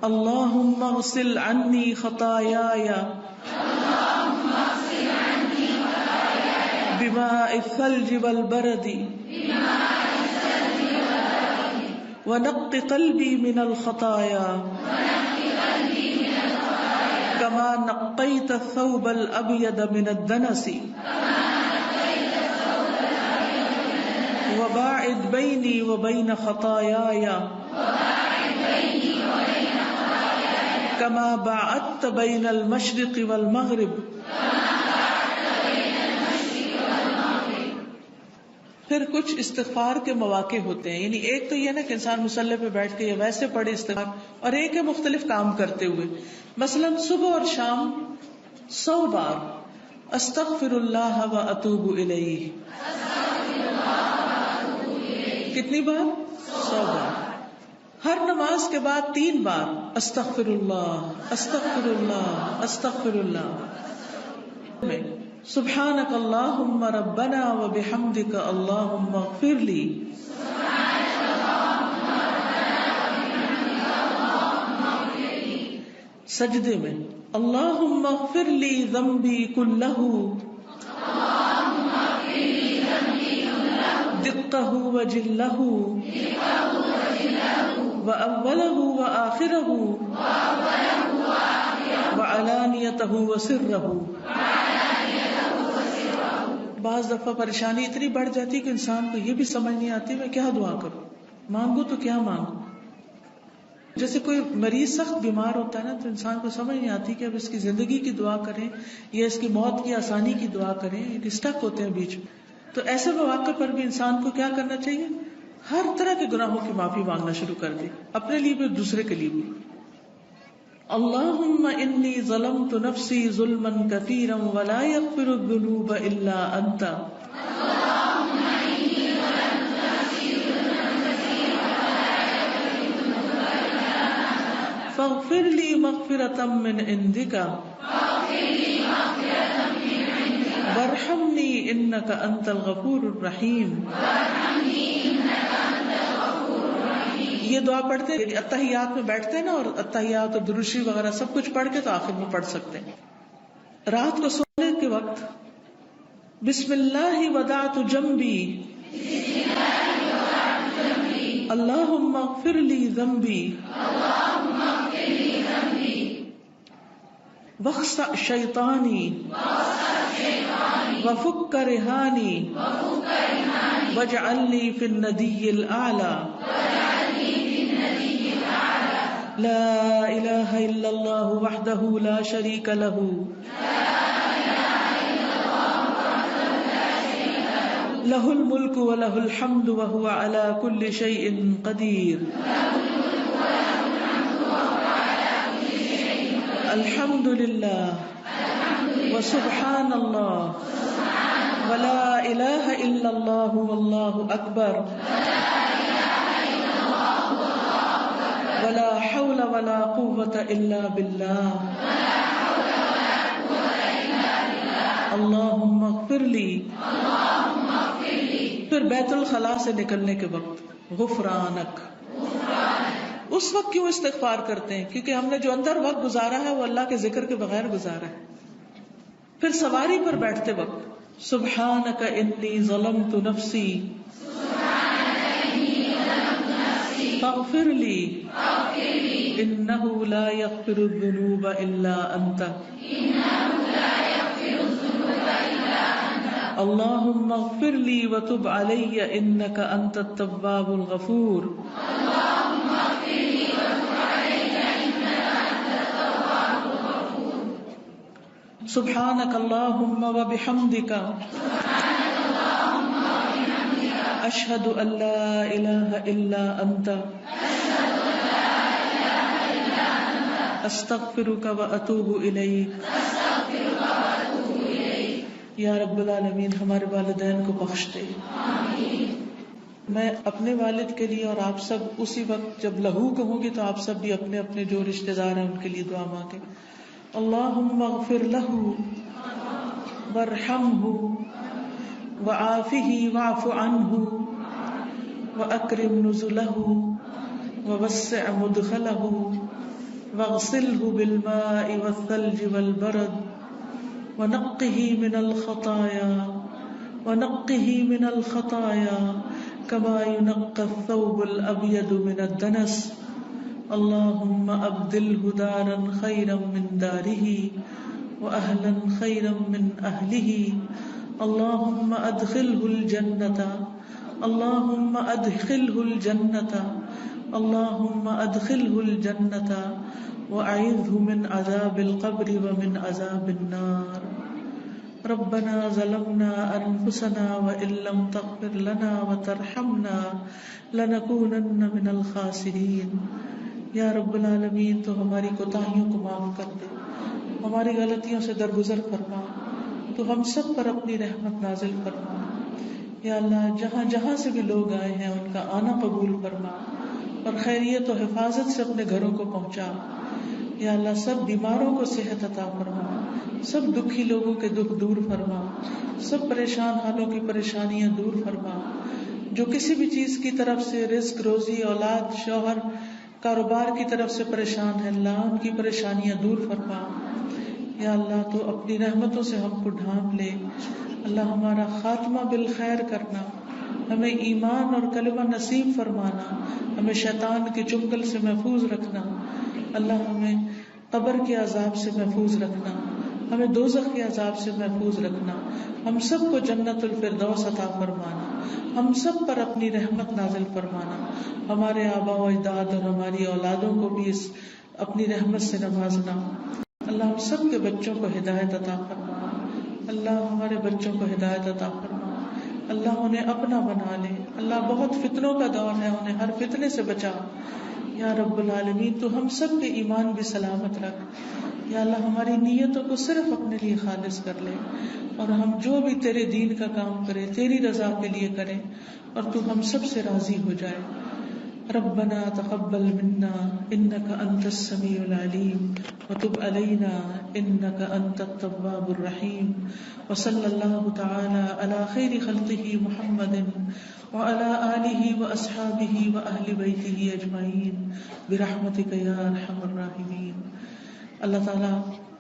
اللهم اغسل عني خطاياي بماء الثلج والبرد ونق قلبي من الخطايا كما نقيت الثوب الأبيض من الدنس وباعد بيني وبين خطاياي كما باعدت بين المشرق والمغرب پھر کچھ استغفار کے مواقع ہوتے ہیں، یعنی ایک تو یہ نا کہ انسان مصلی پہ بیٹھ کے یا ویسے پڑھے استغفار، اور ایک ہے مختلف کام کرتے ہوئے، مثلا صبح اور شام 100 بار استغفر اللہ و اتوب الیہ. کتنی بار؟ 100 بار. ہر نماز کے بعد 3 بار استغفر اللہ استغفر اللہ استغفر اللہ. سبحانک اللہم ربنا و بحمدک اللہم اغفر لی. سجدے میں اللہم اغفر لی ذنبی کلہ دقہ و جلہ و اولہ و آخرہ و علانیتہ و سرہ. بعض دفعہ پریشانی اتنی بڑھ جاتی کہ انسان کو یہ بھی سمجھ نہیں آتی میں کیا دعا کروں، مانگوں تو کیا مانگوں. جیسے کوئی مریض سخت بیمار ہوتا ہے نا تو انسان کو سمجھ نہیں آتی کہ اب اس کی زندگی کی دعا کریں یا اس کی موت کی آسانی کی دعا کریں، اسٹک ہوتے ہیں بیچ میں. تو ایسے مواقع پر بھی انسان کو کیا کرنا چاہیے؟ ہر طرح کے گناہوں کی معافی مانگنا شروع کر دے، اپنے لیے بھی دوسرے کے لیے بھی. اللہم انی ظلمت نفسی ظلما کثیرا ولا یغفر الذنوب الا انت فاغفر لی مغفرۃ من عندک وارحمنی انک انت الغفور الرحیم. یہ دعا پڑھتے ہیں اتحیات میں بیٹھتے ہیں نا، اور اتحیات اور درود شریف وغیرہ سب کچھ پڑھ کے تو آخر میں پڑھ سکتے ہیں. رات کو سونے کے وقت بسم اللہ ودعت جنبی اللہم اغفر لی ذنبی واخسأ شیطانی وفک رہانی واجعلنی فی الندی الاعلی لا الہ الا اللہ وحدہ لا شریک لہ لہ الملک ولہ الحمد وہو علی کل شیء قدیر الحمد للہ وسبحان اللہ ولا الہ الا اللہ واللہ اکبر ولا حول ولا قوة الا باللہ اللہم اغفر لی. پھر بیت الخلاء سے نکلنے کے وقت غفرانک. اس وقت کیوں استغفار کرتے ہیں؟ کیونکہ ہم نے جو اندر وقت گزارا ہے وہ اللہ کے ذکر کے بغیر گزارا ہے. پھر سواری پر بیٹھتے وقت سبحانک انی ظلمت نفسی فاغفر لی انہ لا یغفر الذنوب الا انت اللہم اغفر لی وتب علی انک انت التواب الغفور سبحانک اللہم وبحمدک اشہد ان لا الہ الا انت استغفرک واتوب الیک. یا رب العالمین ہمارے والدین کو بخش دے. میں اپنے والد کے لیے اور آپ سب اسی وقت جب لہو کہوں گی تو آپ سب بھی اپنے اپنے جو رشتہ دار ہیں ان کے لیے دعا مانگیں. اللہم اغفر لہ وارحمہ وعافہ واعف عنہ واکرم نزلہ ووسع مدخلہ واغسلہ بالماء والثلج والبرد ونقه من الخطايا كما ينقى الثوب الأبيض من الدنس. اللهم أبدله دارا خيرا من داره وأهلا خيرا من أهله. اللهم أدخله الجنة اللهم أدخله الجنة اللهم أدخله الجنة وأعذه من عذاب القبر ومن عذاب النار. ربنا ظلمنا أنفسنا وإن لم تغفر لنا وترحمنا لنكونن من الخاسرين. یا رب العالمین تو ہماری کوتاہیوں کو معاف کر دے، ہماری غلطیوں سے درگزر فرما، تو ہم سب پر اپنی رحمت نازل فرما. یا اللہ جہاں جہاں سے بھی لوگ آئے ہیں ان کا آنا قبول فرما اور خیریت و حفاظت سے اپنے گھروں کو پہنچا. یا اللہ سب بیماروں کو صحت عطا فرما، سب دکھی لوگوں کے دکھ دور فرما، سب پریشان حالوں کی پریشانیاں دور فرما. جو کسی بھی چیز کی طرف سے رزق روزی اولاد شوہر کاروبار کی طرف سے پریشان ہے اللہ ان کی پریشانیاں دور فرما. یا اللہ تو اپنی رحمتوں سے ہم کو ڈھانپ لے. اللہ ہمارا خاتمہ بالخیر کرنا، ہمیں ایمان اور کلمہ نصیب فرمانا، ہمیں شیطان کے چنگل سے محفوظ رکھنا. اللہ ہمیں قبر کے عذاب سے محفوظ رکھنا، ہمیں دوزخ کے عذاب سے محفوظ رکھنا. ہم سب کو جنت الفردوس عطا فرمانا، ہم سب پر اپنی رحمت نازل فرمانا. ہمارے آباء و اجداد اور ہماری اولادوں کو بھی اس اپنی رحمت سے نوازنا. اللہ ہم سب کے بچوں کو ہدایت عطا فرما. اللہ ہمارے بچوں کو ہدایت عطا فرما. اللہ انہیں اپنا بنا لے. اللہ بہت فتنوں کا دور ہے، انہیں ہر فتنے سے بچا. یا رب العالمین تو ہم سب کے ایمان بھی سلامت رکھ. یا اللہ ہماری نیتوں کو صرف اپنے لیے خالص کر لے، اور ہم جو بھی تیرے دین کا کام کریں تیری رضا کے لیے کریں، اور تو ہم سب سے راضی ہو جائے. ربنا تقبل منا انك انت السميع العليم وتب علينا انك انت التواب الرحيم وصلى الله تعالى على خير خلقه محمد وعلى آله واصحابه واهل بيته اجمعين برحمتك يا ارحم الراحمين. اللہ تعالیٰ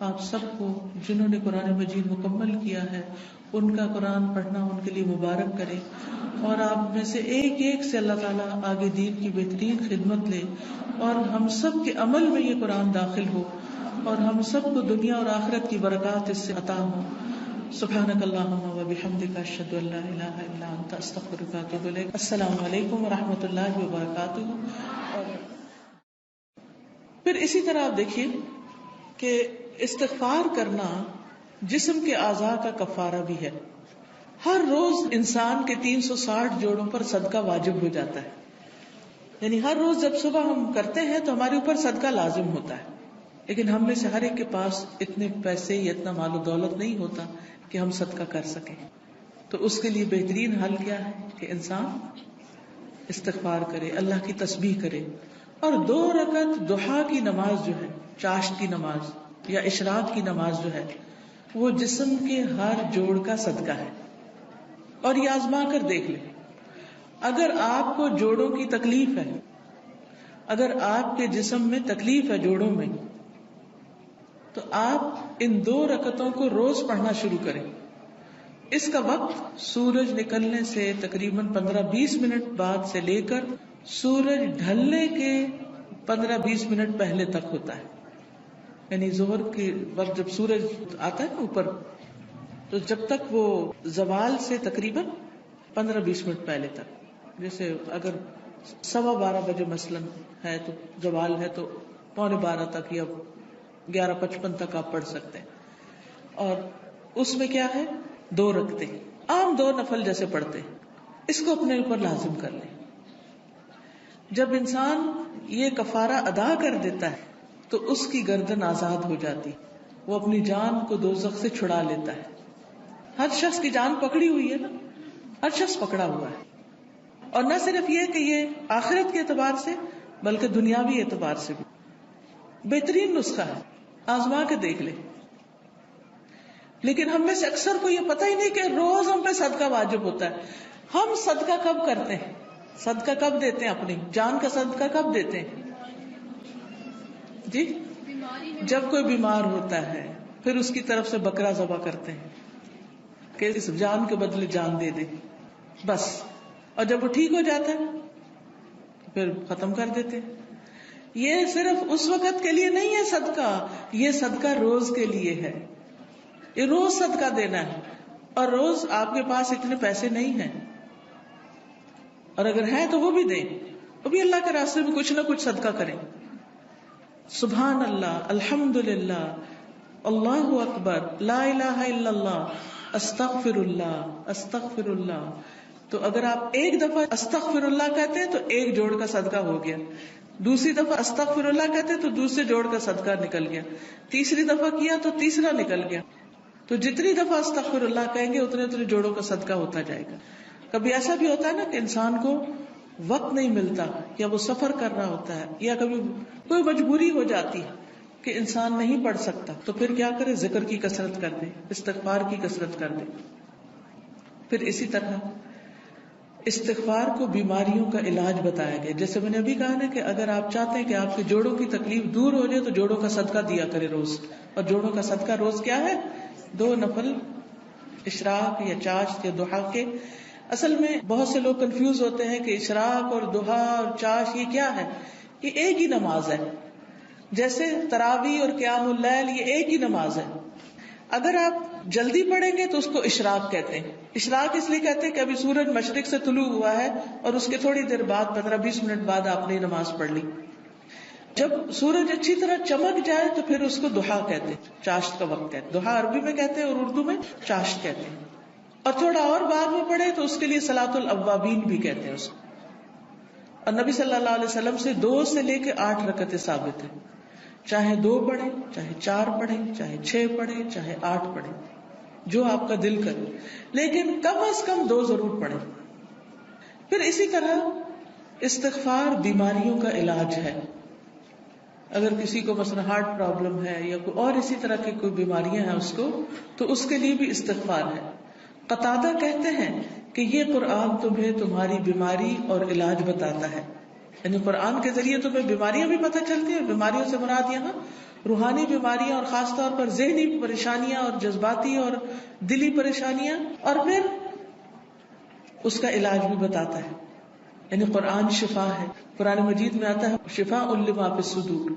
آپ سب کو جنہوں نے قرآن مجید مکمل کیا ہے ان کا قرآن پڑھنا ان کے لیے مبارک کرے، اور آپ میں سے ایک ایک سے اللہ تعالیٰ آگے دین کی بہترین خدمت لے، اور ہم سب کے عمل میں یہ قرآن داخل ہو، اور ہم سب کو دنیا اور آخرت کی برکات اس سے عطا ہو. سبحانک اللہم و بحمدک اشہد ان لا الہ الا انت استغفرک و اتوب الیک. السلام علیکم و رحمۃ اللہ وبرکاتہ. اور پھر اسی طرح آپ دیکھیے کہ استغفار کرنا جسم کے اعضاء کا کفارہ بھی ہے. ہر روز انسان کے 360 جوڑوں پر صدقہ واجب ہو جاتا ہے. یعنی ہر روز جب صبح ہم کرتے ہیں تو ہمارے اوپر صدقہ لازم ہوتا ہے، لیکن ہم میں سے ہر ایک کے پاس اتنے پیسے یا اتنا مال و دولت نہیں ہوتا کہ ہم صدقہ کر سکیں. تو اس کے لیے بہترین حل کیا ہے کہ انسان استغفار کرے، اللہ کی تسبیح کرے، اور 2 رکعت ضحیٰ کی نماز جو ہے، چاشت کی نماز یا اشراق کی نماز جو ہے، وہ جسم کے ہر جوڑ کا صدقہ ہے. اور یہ آزما کر دیکھ لیں، اگر آپ کو جوڑوں کی تکلیف ہے، اگر آپ کے جسم میں تکلیف ہے جوڑوں میں، تو آپ ان 2 رکعتوں کو روز پڑھنا شروع کریں. اس کا وقت سورج نکلنے سے تقریباً 15-20 منٹ بعد سے لے کر سورج ڈھلنے کے 15-20 منٹ پہلے تک ہوتا ہے. یعنی ظہر کے وقت جب سورج آتا ہے نا اوپر، تو جب تک وہ زوال سے تقریباً 15-20 منٹ پہلے تک، جیسے اگر 12:15 بجے مثلاً ہے تو زوال ہے تو 11:45 تک یا 11:55 تک آپ پڑھ سکتے ہیں. اور اس میں کیا ہے، 2 رکعتیں عام 2 نفل جیسے پڑھتے ہیں، اس کو اپنے اوپر لازم کر لیں. جب انسان یہ کفارہ ادا کر دیتا ہے تو اس کی گردن آزاد ہو جاتی، وہ اپنی جان کو دوزخ سے چھڑا لیتا ہے. ہر شخص کی جان پکڑی ہوئی ہے نا، ہر شخص پکڑا ہوا ہے. اور نہ صرف یہ کہ یہ آخرت کے اعتبار سے بلکہ دنیاوی اعتبار سے بھی بہترین نسخہ ہے. آزما کے دیکھ لیں. لیکن ہم میں سے اکثر کو یہ پتہ ہی نہیں کہ روز ہم پہ صدقہ واجب ہوتا ہے. ہم صدقہ کب کرتے ہیں، صدقہ کب دیتے ہیں، اپنی جان کا صدقہ کب دیتے ہیں؟ جی، جب کوئی بیمار ہوتا ہے پھر اس کی طرف سے بکرا ذبح کرتے ہیں کہ اس جان کے بدلے جان دے دے، بس. اور جب وہ ٹھیک ہو جاتا ہے پھر ختم کر دیتے ہیں. یہ صرف اس وقت کے لیے نہیں ہے صدقہ، یہ صدقہ روز کے لیے ہے. یہ روز صدقہ دینا ہے. اور روز آپ کے پاس اتنے پیسے نہیں ہیں، اور اگر ہیں تو وہ بھی دیں، وہ بھی اللہ کے راستے میں کچھ نہ کچھ صدقہ کریں. سبحان اللہ، الحمدللہ، اللہ اکبر، لا الہ الا اللہ، استغفر اللہ، استغفر اللہ. تو اگر آپ ایک دفعہ استغفر اللہ کہتے ہیں تو 1 جوڑ کا صدقہ ہو گیا، دوسری دفعہ استغفر اللہ کہتے ہیں تو دوسرے جوڑ کا صدقہ نکل گیا، تیسری دفعہ کیا تو تیسرا نکل گیا. تو جتنی دفعہ استغفر اللہ کہیں گے اتنے جوڑوں کا صدقہ ہوتا جائے گا. کبھی ایسا بھی ہوتا ہے نا کہ انسان کو وقت نہیں ملتا، یا وہ سفر کر رہا ہوتا ہے، یا کبھی کوئی مجبوری ہو جاتی ہے کہ انسان نہیں پڑھ سکتا، تو پھر کیا کرے، ذکر کی کثرت کر دے، استغفار کی کثرت کر دے. پھر اسی طرح استغفار کو بیماریوں کا علاج بتایا گیا. جیسے میں نے ابھی کہا نا کہ اگر آپ چاہتے ہیں کہ آپ کے جوڑوں کی تکلیف دور ہو جائے تو جوڑوں کا صدقہ دیا کرے روز. اور جوڑوں کا صدقہ روز کیا ہے، 2 نفل اشراق یا چاشت یا ضحیٰ کے. اصل میں بہت سے لوگ کنفیوز ہوتے ہیں کہ اشراق اور ضحیٰ اور چاشت یہ کیا ہے. یہ ایک ہی نماز ہے، جیسے تراویح اور قیام اللیل یہ ایک ہی نماز ہے. اگر آپ جلدی پڑھیں گے تو اس کو اشراق کہتے ہیں. اشراق اس لیے کہتے ہیں کہ ابھی سورج مشرق سے طلوع ہوا ہے اور اس کے تھوڑی دیر بعد 15-20 منٹ بعد آپ نے نماز پڑھ لی. جب سورج اچھی طرح چمک جائے تو پھر اس کو ضحیٰ کہتے ہیں، چاشت کا وقت ہے. ضحیٰ عربی میں کہتے ہیں اور اردو میں چاشت کہتے ہیں. اور تھوڑا اور بعد میں پڑھے تو اس کے لیے صلاۃ الاوابین بھی کہتے ہیں اس کو. اور نبی صلی اللہ علیہ وسلم سے 2 سے لے کے 8 رکعتیں ثابت ہیں. چاہے 2 پڑھیں، چاہے 4 پڑھیں، چاہے 6 پڑھیں، چاہے 8 پڑھیں، جو آپ کا دل کرے، لیکن کم از کم 2 ضرور پڑھیں. پھر اسی طرح استغفار بیماریوں کا علاج ہے. اگر کسی کو مثلا ہارٹ پرابلم ہے یا کوئی اور اسی طرح کی کوئی بیماریاں ہیں اس کو، تو اس کے لیے بھی استغفار ہے. قتادہ کہتے ہیں کہ یہ قرآن تمہیں تمہاری بیماری اور علاج بتاتا ہے. یعنی قرآن کے ذریعے تمہیں بیماریاں بھی پتہ چلتی ہیں. بیماریوں سے مراد یہاں روحانی بیماریاں اور خاص طور پر ذہنی پریشانیاں اور جذباتی اور دلی پریشانیاں، اور پھر اس کا علاج بھی بتاتا ہے. یعنی قرآن شفا ہے. قرآن مجید میں آتا ہے شفاء لما فی الصدور،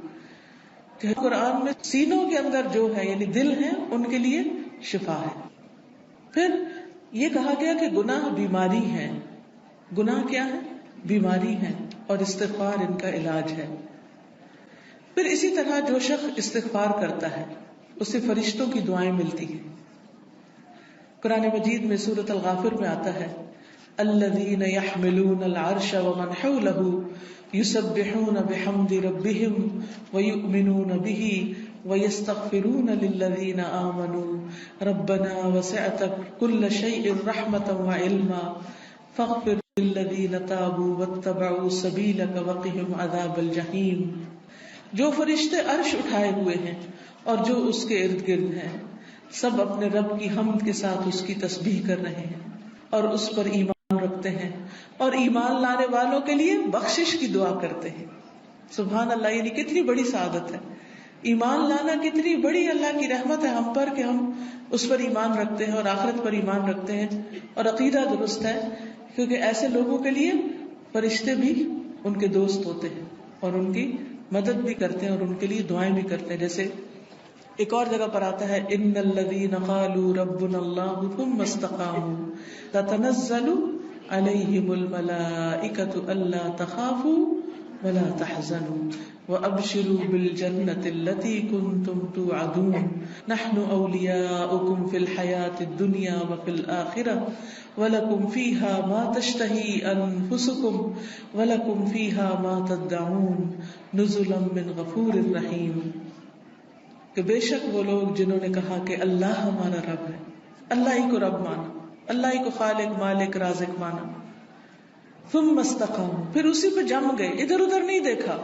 کہ قرآن میں سینوں کے اندر جو ہے یعنی دل ہے ان کے لیے شفا ہے. پھر یہ کہا گیا کہ گناہ بیماری ہے. گناہ کیا ہے؟ بیماری ہے، اور استغفار ان کا علاج ہے. پھر اسی طرح جو شخص استغفار کرتا ہے اسے فرشتوں کی دعائیں ملتی ہیں. قرآن مجید میں سورۃ الغافر میں آتا ہے الذین یحملون العرش ومن حولہ یسبحون بحمد ربہم ویؤمنون بہ ویستغفرون للذین آمنوا ربنا وسعت کل شیء رحمۃ وعلما فاغفر للذین تابوا واتبعوا سبیلک وقہم عذاب الجحیم. جو فرشتے عرش اٹھائے ہوئے ہیں اور جو اس کے ارد گرد ہیں سب اپنے رب کی حمد کے ساتھ اس کی تسبیح کر رہے ہیں اور اس پر ایمان رکھتے ہیں اور ایمان لانے والوں کے لیے بخشش کی دعا کرتے ہیں. سبحان اللہ، یعنی کتنی بڑی سعادت ہے. ایمان لانا کتنی بڑی اللہ کی رحمت ہے ہم پر کہ ہم اس پر ایمان رکھتے ہیں اور آخرت پر ایمان رکھتے ہیں اور عقیدہ درست ہے. کیونکہ ایسے لوگوں کے لیے فرشتے بھی ان کے دوست ہوتے ہیں اور ان کی مدد بھی کرتے ہیں اور ان کے لیے دعائیں بھی کرتے ہیں. جیسے ایک اور جگہ پر آتا ہے ان الذین قالوا ربنا اللہ ثم استقاموا تتنزل علیہم الملائکۃ الا تخافوا ولا تحزنوا وابشروا بالجنۃ التي كنتم توعدون نحن اولیاؤکم فی الحیاۃ الدنیا وفی الآخرۃ وَلَكُمْ فِيهَا مَا تَشْتَهِي أَنفُسُكُمْ وَلَكُمْ فِيهَا مَا تَدَّعُونَ نُزُلًا مِّن غَفُورٍ رَحِيمٍ. کہ بے شک وہ لوگ جنہوں نے کہا کہ اللہ ہمارا رب ہے، اللہ ہی کو رب مانا، اللہ ہی کو خالق مالک رازق مانا، ثم استقاموا، پھر اسی پہ جم گئے، ادھر ادھر نہیں دیکھا،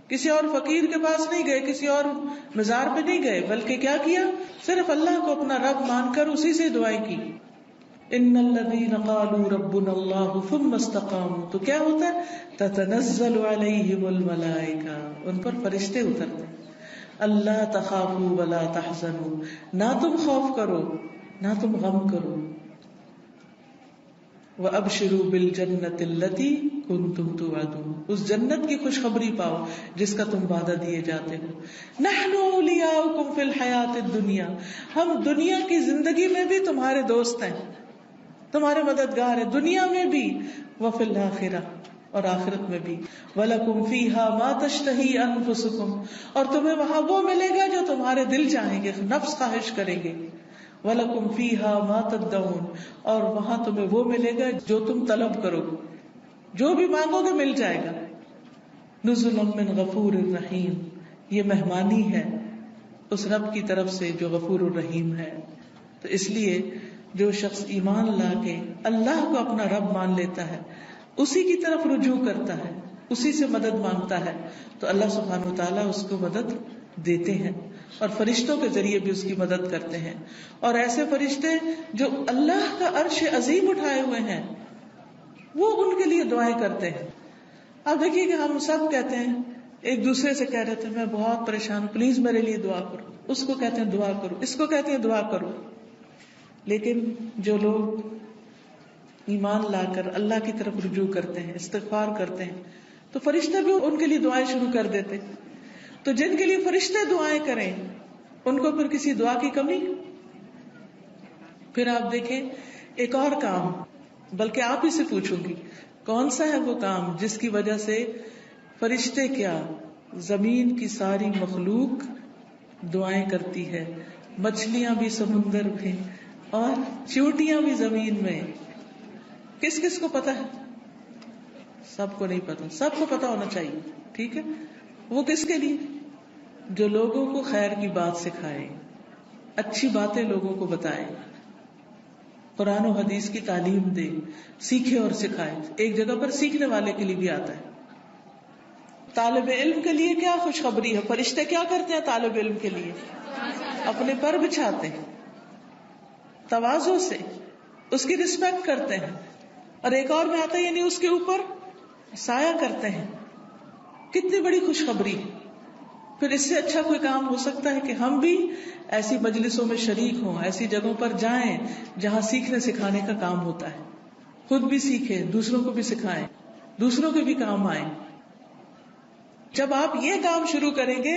کسی اور فقیر کے پاس نہیں گئے، کسی اور مزار پہ نہیں گئے، بلکہ کیا کیا؟ صرف اللہ کو اپنا رب مان کر اسی سے دعائیں کی. ان الذین قالوا ربنا اللہ ثم استقاموا، تو کیا ہوتا ہے؟ تتنزل علیہم الملائکہ، ان پر فرشتے اترتے ہیں. اللہ تخافوا ولا تحزنوا، نہ تم خوف کرو نہ تم غم کرو. وابشروا بالجنۃ التي كنتم توعدون، اس جنت کی خوشخبری پاؤ جس کا تم وعدہ دیے جاتے ہو. نحن اولیاؤکم فی الحیاۃ الدنیا، ہم دنیا کی زندگی میں بھی تمہارے دوست ہیں، تمہارے مددگار ہیں، دنیا میں بھی، وفی الآخرہ، اور آخرت میں بھی. وَلَكُمْ فِيهَا مَا تَشْتَهِي أَنفُسُكُمْ، اور تمہیں وہاں وہ ملے گا جو تمہارے دل چاہیں گے، نفس خواہش کریں گے. وَلَكُمْ فِيهَا مَا تَدَّعُونَ، اور وہاں تمہیں وہ ملے گا جو تم طلب کرو گے، جو بھی مانگو گے مل جائے گا. نُزُلًا مِّن غَفُورٍ رَحِيمٍ، یہ مہمانی ہے اس رب کی طرف سے جو غفور الرحیم ہے. تو اس لیے جو شخص ایمان لا کے اللہ کو اپنا رب مان لیتا ہے، اسی کی طرف رجوع کرتا ہے، اسی سے مدد مانگتا ہے، تو اللہ سبحانہ وتعالیٰ اس کو مدد دیتے ہیں اور فرشتوں کے ذریعے بھی اس کی مدد کرتے ہیں. اور ایسے فرشتے جو اللہ کا عرش عظیم اٹھائے ہوئے ہیں وہ ان کے لیے دعائیں کرتے ہیں. آپ دیکھیے کہ ہم سب کہتے ہیں، ایک دوسرے سے کہہ رہے تھے میں بہت پریشان ہوں، پلیز میرے لیے دعا کرو، اس کو کہتے ہیں دعا کرو، اس کو کہتے ہیں دعا کرو. لیکن جو لوگ ایمان لا کر اللہ کی طرف رجوع کرتے ہیں، استغفار کرتے ہیں، تو فرشتے بھی ان کے لیے دعائیں شروع کر دیتے. تو جن کے لیے فرشتے دعائیں کریں ان کو پھر کسی دعا کی کمی. پھر آپ دیکھیں ایک اور کام، بلکہ آپ ہی سے پوچھوں گی کون سا ہے وہ کام جس کی وجہ سے فرشتے کیا زمین کی ساری مخلوق دعائیں کرتی ہے، مچھلیاں بھی سمندر میں اور چیونٹیاں بھی زمین میں. کس کس کو پتا ہے؟ سب کو نہیں پتا، سب کو پتا ہونا چاہیے. ٹھیک ہے، وہ کس کے لیے؟ جو لوگوں کو خیر کی بات سکھائے، اچھی باتیں لوگوں کو بتائے. قرآن و حدیث کی تعلیم دے، سیکھے اور سکھائے. ایک جگہ پر سیکھنے والے کے لیے بھی آتا ہے. طالب علم کے لیے کیا خوشخبری ہے. فرشتے کیا کرتے ہیں طالب علم کے لیے؟ اپنے پر بچھاتے ہیں تواضع سے، اس کی رسپیکٹ کرتے ہیں. اور ایک اور میں آتا ہے یعنی اس کے اوپر سایہ کرتے ہیں. کتنی بڑی خوشخبری. پھر اس سے اچھا کوئی کام ہو سکتا ہے کہ ہم بھی ایسی مجلسوں میں شریک ہوں، ایسی جگہوں پر جائیں جہاں سیکھنے سکھانے کا کام ہوتا ہے. خود بھی سیکھیں، دوسروں کو بھی سکھائیں، دوسروں کے بھی کام آئیں. جب آپ یہ کام شروع کریں گے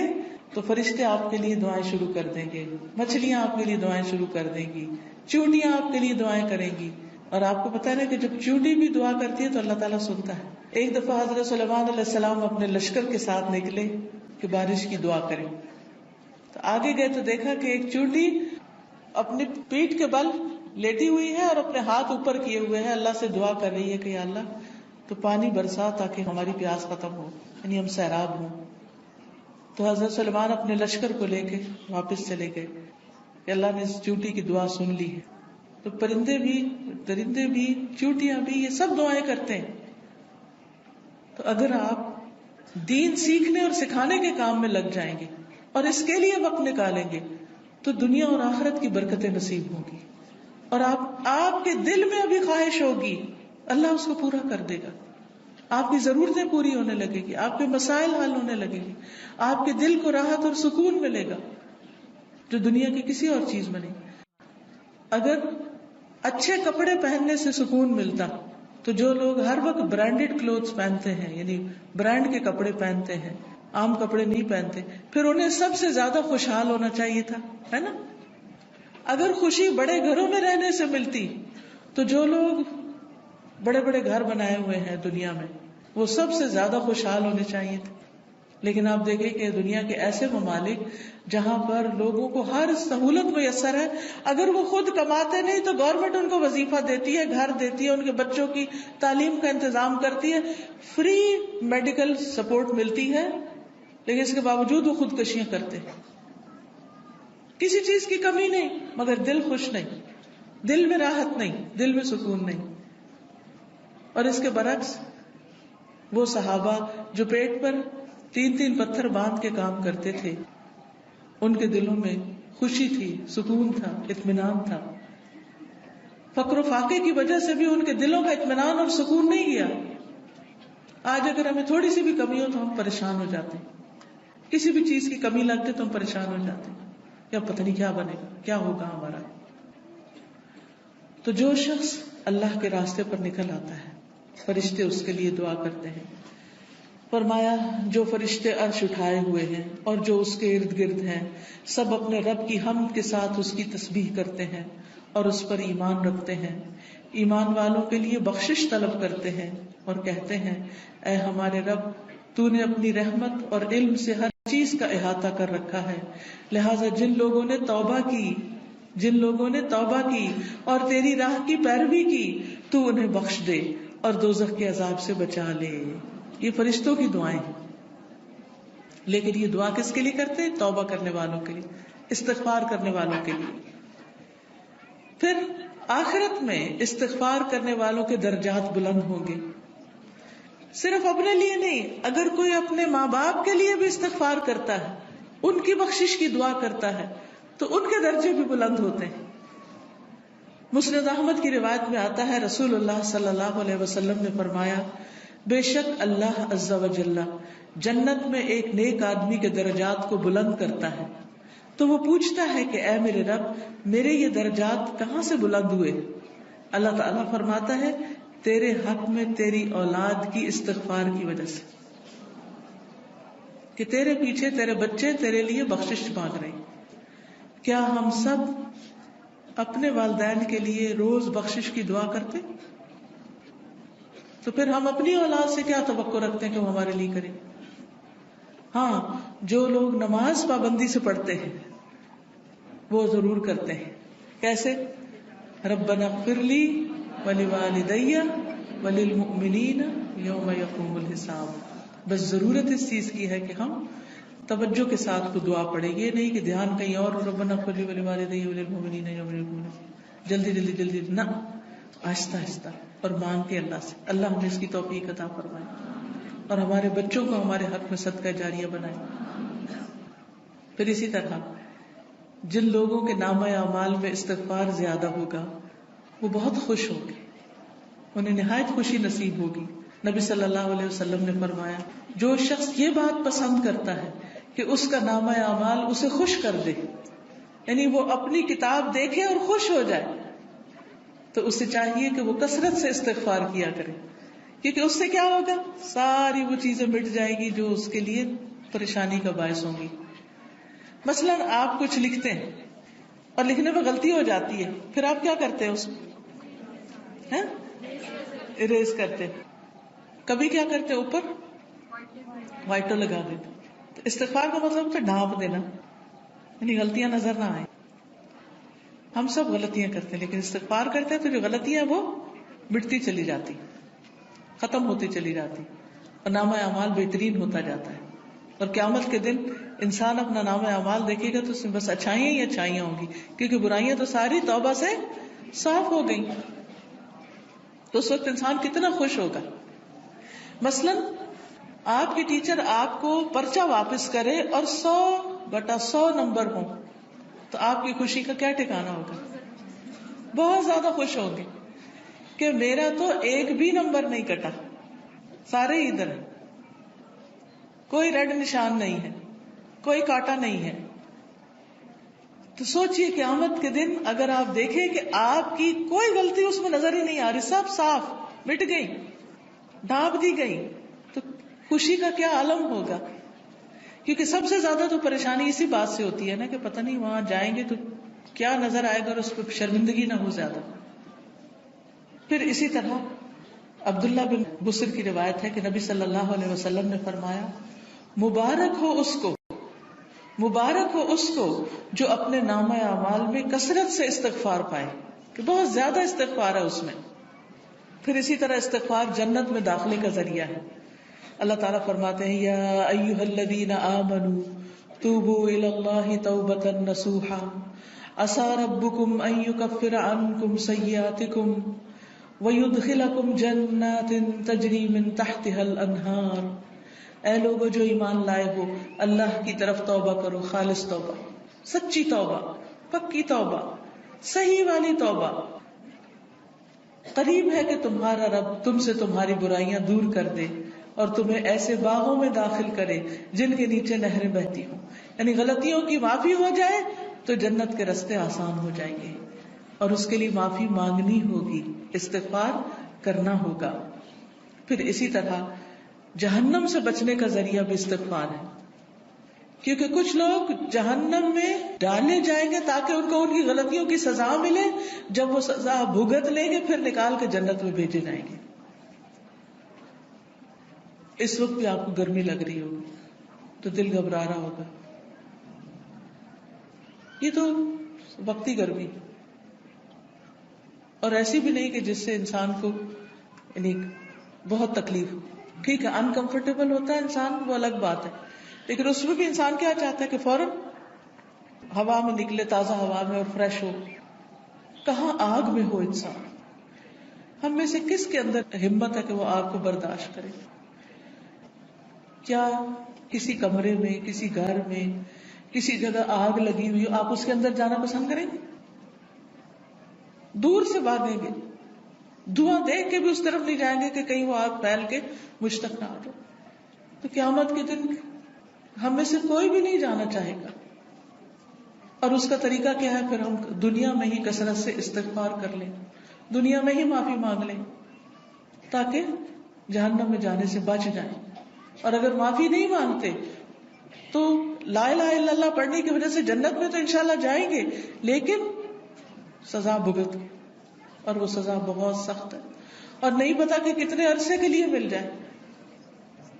تو فرشتے آپ کے لیے دعائیں شروع کر دیں گے، مچھلیاں آپ کے لیے دعائیں شروع کر دیں گی، چونٹیاں آپ کے لیے دعائیں کریں گی. اور آپ کو پتا ہے نا کہ جب چونٹی بھی دعا کرتی ہے تو اللہ تعالیٰ سنتا ہے. ایک دفعہ حضرت سلیمان علیہ السلام اپنے لشکر کے ساتھ نکلے کہ بارش کی دعا کریں. تو آگے گئے تو دیکھا کہ ایک چونٹی اپنی پیٹھ کے بل لیٹی ہوئی ہے اور اپنے ہاتھ اوپر کیے ہوئے ہے، اللہ سے دعا کر رہی ہے کہ یا اللہ تو پانی برسا تاکہ ہماری پیاس ختم ہو، یعنی ہم سیراب ہوں. تو حضرت سلیمان اپنے لشکر کو لے کے واپس چلے گئے کہ اللہ نے اس چونٹی کی دعا سن لی ہے. تو پرندے بھی، درندے بھی، چونٹیاں بھی، یہ سب دعائیں کرتے ہیں. تو اگر آپ دین سیکھنے اور سکھانے کے کام میں لگ جائیں گے اور اس کے لیے وقت نکالیں گے تو دنیا اور آخرت کی برکتیں نصیب ہوں گی. اور آپ کے دل میں ابھی خواہش ہوگی، اللہ اس کو پورا کر دے گا. آپ کی ضرورتیں پوری ہونے لگے گی، آپ کے مسائل حل ہونے لگے گی، آپ کے دل کو راحت اور سکون ملے گا جو دنیا کی کسی اور چیز میں نہیں. اگر اچھے کپڑے پہننے سے سکون ملتا تو جو لوگ ہر وقت برانڈیڈ کلوتھز پہنتے ہیں، یعنی برانڈ کے کپڑے پہنتے ہیں، عام کپڑے نہیں پہنتے، پھر انہیں سب سے زیادہ خوشحال ہونا چاہیے تھا، ہے نا. اگر خوشی بڑے گھروں میں رہنے سے ملتی تو جو لوگ بڑے بڑے گھر بنائے ہوئے ہیں دنیا میں وہ سب سے زیادہ خوشحال ہونے چاہیے تھے. لیکن آپ دیکھیں کہ دنیا کے ایسے ممالک جہاں پر لوگوں کو ہر سہولت میسر ہے، اگر وہ خود کماتے نہیں تو گورنمنٹ ان کو وظیفہ دیتی ہے، گھر دیتی ہے، ان کے بچوں کی تعلیم کا انتظام کرتی ہے، فری میڈیکل سپورٹ ملتی ہے، لیکن اس کے باوجود وہ خودکشیاں کرتے ہیں. کسی چیز کی کمی نہیں مگر دل خوش نہیں، دل میں راحت نہیں، دل میں سکون نہیں. اور اس کے برعکس وہ صحابہ جو پیٹ پر 3 پتھر باندھ کے کام کرتے تھے، ان کے دلوں میں خوشی تھی، سکون تھا، اطمینان تھا. فقر و فاقے کی وجہ سے بھی ان کے دلوں کا اطمینان اور سکون نہیں گیا. آج اگر ہمیں تھوڑی سی بھی کمی ہو تو ہم پریشان ہو جاتے ہیں، کسی بھی چیز کی کمی لگتے تو ہم پریشان ہو جاتے ہیں، یا پتہ نہیں کیا بنے گا، کیا ہوگا ہمارا. تو جو شخص اللہ کے راستے پر نکل آتا ہے فرشتے اس کے لیے دعا کرتے ہیں. فرمایا جو فرشتے عرش اٹھائے ہوئے ہیں اور جو اس کے ارد گرد ہیں سب اپنے رب کی حمد کے ساتھ اس کی تسبیح کرتے ہیں اور اس پر ایمان رکھتے ہیں. ایمان والوں کے لیے بخشش طلب کرتے ہیں اور کہتے ہیں اے ہمارے رب تو نے اپنی رحمت اور علم سے ہر چیز کا احاطہ کر رکھا ہے، لہٰذا جن لوگوں نے توبہ کی اور تیری راہ کی پیروی کی تو انہیں بخش دے اور دوزخ کے عذاب سے بچا لے. یہ فرشتوں کی دعائیں ہیں، لیکن یہ دعا کس کے لیے کرتے ہیں؟ توبہ کرنے والوں کے لیے، استغفار کرنے والوں کے لیے. پھر آخرت میں استغفار کرنے والوں کے درجات بلند ہوں گے. صرف اپنے لیے نہیں، اگر کوئی اپنے ماں باپ کے لیے بھی استغفار کرتا ہے، ان کی بخشش کی دعا کرتا ہے تو ان کے درجے بھی بلند ہوتے ہیں. مسند احمد کی روایت میں آتا ہے رسول اللہ صلی اللہ علیہ وسلم نے فرمایا بے شک اللہ عز و جل جنت میں ایک نیک آدمی کے درجات کو بلند کرتا ہے تو وہ پوچھتا ہے کہ اے میرے رب میرے یہ درجات کہاں سے بلند ہوئے؟ اللہ تعالیٰ فرماتا ہے تیرے حق میں تیری اولاد کی استغفار کی وجہ سے، کہ تیرے پیچھے تیرے بچے تیرے لیے بخشش مانگ رہے ہیں. کیا ہم سب اپنے والدین کے لیے روز بخشش کی دعا کرتے؟ تو پھر ہم اپنی اولاد سے کیا توقع رکھتے ہیں کہ وہ ہمارے لیے کرے؟ ہاں، جو لوگ نماز پابندی سے پڑھتے ہیں وہ ضرور کرتے ہیں. کیسے؟ ربنا اغفر لی ولوالدی وللمؤمنین یوم یقوم الحساب. بس ضرورت اس چیز کی ہے کہ ہم توجہ کے ساتھ کو دعا پڑھیں، یہ نہیں کہ دھیان کہیں اور. ربنا اغفر لی ولوالدی وللمؤمنین یوم یقوم الحساب. جلدی جلدی جلدی نہ، آہستہ آہستہ، اور مانگ کے اللہ سے. اللہ ہمیں اس کی توفیق عطا فرمائے اور ہمارے بچوں کو ہمارے حق میں صدقہ جاریہ بنائے. پھر اسی طرح جن لوگوں کے نامہ اعمال میں استغفار زیادہ ہوگا وہ بہت خوش ہوں گے، انہیں نہایت خوشی نصیب ہوگی. نبی صلی اللہ علیہ وسلم نے فرمایا جو شخص یہ بات پسند کرتا ہے کہ اس کا نامہ اعمال اسے خوش کر دے، یعنی وہ اپنی کتاب دیکھے اور خوش ہو جائے، تو اسے چاہیے کہ وہ کثرت سے استغفار کیا کرے، کیونکہ اس سے کیا ہوگا، ساری وہ چیزیں مٹ جائیں گی جو اس کے لیے پریشانی کا باعث ہوں گی. مثلاً آپ کچھ لکھتے ہیں اور لکھنے میں غلطی ہو جاتی ہے، پھر آپ کیا کرتے ہیں، اس کو اریز کرتے ہیں. کبھی کیا کرتے ہیں، اوپر وائٹر لگا دیتے. تو استغفار کا مطلب ہوتا ہے ڈھانپ دینا، یعنی غلطیاں نظر نہ آئیں. ہم سب غلطیاں کرتے ہیں، لیکن استغفار کرتے ہیں تو جو غلطیاں وہ مٹتی چلی جاتی، ختم ہوتی چلی جاتی، اور نامہ اعمال بہترین ہوتا جاتا ہے. اور قیامت کے دن انسان اپنا نامہ اعمال دیکھے گا تو اس میں بس اچھائیاں ہی اچھائیاں ہوں گی، کیونکہ برائیاں تو ساری توبہ سے صاف ہو گئی. تو اس وقت انسان کتنا خوش ہوگا. مثلاً آپ کے ٹیچر آپ کو پرچہ واپس کرے اور 100/100 نمبر ہوں تو آپ کی خوشی کا کیا ٹھکانا ہوگا؟ بہت زیادہ خوش ہوں گے کہ میرا تو ایک بھی نمبر نہیں کٹا، سارے ادھر ہیں، کوئی ریڈ نشان نہیں ہے، کوئی کاٹا نہیں ہے. تو سوچئے قیامت کے دن اگر آپ دیکھیں کہ آپ کی کوئی غلطی اس میں نظر ہی نہیں آ رہی، سب صاف مٹ گئی، ڈھانپ دی گئی، تو خوشی کا کیا عالم ہوگا. کیونکہ سب سے زیادہ تو پریشانی اسی بات سے ہوتی ہے نا کہ پتہ نہیں وہاں جائیں گے تو کیا نظر آئے گا اور اس پہ شرمندگی نہ ہو زیادہ. پھر اسی طرح عبداللہ بن بصر کی روایت ہے کہ نبی صلی اللہ علیہ وسلم نے فرمایا مبارک ہو اس کو جو اپنے نامہ اعمال میں کثرت سے استغفار پائے، کہ بہت زیادہ استغفار ہے اس میں. پھر اسی طرح استغفار جنت میں داخلے کا ذریعہ ہے. اللہ تعالیٰ فرماتے ہیں یا ایھا الذین آمنوا توبوا الی اللہ توبۃ نصوحا عسى ربکم ان یکفر عنکم سیئاتکم وَيُدْخِلَكُمْ جَنَّاتٍ تَجْرِي مِن تَحْتِهَا الْأَنْهَارُ، اے لوگو جو ایمان لائے ہو اللہ کی طرف توبہ کرو، خالص توبہ، سچی توبہ، پکی توبہ، صحیح والی توبہ. قریب ہے کہ تمہارا رب تم سے تمہاری برائیاں دور کر دے اور تمہیں ایسے باغوں میں داخل کرے جن کے نیچے نہریں بہتی ہوں. یعنی غلطیوں کی معافی ہو جائے تو جنت کے راستے آسان ہو جائیں گے، اور اس کے لیے معافی مانگنی ہوگی، استغفار کرنا ہوگا. پھر اسی طرح جہنم سے بچنے کا ذریعہ بھی استغفار ہے، کیونکہ کچھ لوگ جہنم میں ڈالے جائیں گے تاکہ ان کو ان کی غلطیوں کی سزا ملے، جب وہ سزا بھگت لیں گے پھر نکال کے جنت میں بھیجے جائیں گے. اس وقت بھی آپ کو گرمی لگ رہی ہوگی تو دل گھبرا رہا ہوگا، یہ تو وقتی گرمی، اور ایسی بھی نہیں کہ جس سے انسان کو یعنی بہت تکلیف ہو. ٹھیک ہے انکمفرٹیبل ہوتا ہے انسان، وہ الگ بات ہے، لیکن اس میں بھی انسان کیا چاہتا ہے کہ فوراً ہوا میں نکلے، تازہ ہوا میں، اور فریش ہو. کہاں آگ میں ہو انسان. ہم میں سے کس کے اندر ہمت ہے کہ وہ آگ کو برداشت کرے؟ کیا کسی کمرے میں، کسی گھر میں، کسی جگہ آگ لگی ہوئی، آپ اس کے اندر جانا پسند کریں گے؟ دور سے بھاگیں گے، دھواں دیکھ کے بھی اس طرف نہیں جائیں گے کہ کہیں وہ آگ پھیل کے مجھ تک نہ آ جائے. تو قیامت کے دن ہم میں سے کوئی بھی نہیں جانا چاہے گا. اور اس کا طریقہ کیا ہے؟ پھر ہم دنیا میں ہی کثرت سے استغفار کر لیں، دنیا میں ہی معافی مانگ لیں تاکہ جہنم میں جانے سے بچ جائیں. اور اگر معافی نہیں مانگتے تو لا الہ الا اللہ پڑھنے کی وجہ سے جنت میں تو انشاءاللہ جائیں گے، لیکن سزا بھگت کے، اور وہ سزا بہت سخت ہے، اور نہیں پتا کہ کتنے عرصے کے لیے مل جائے،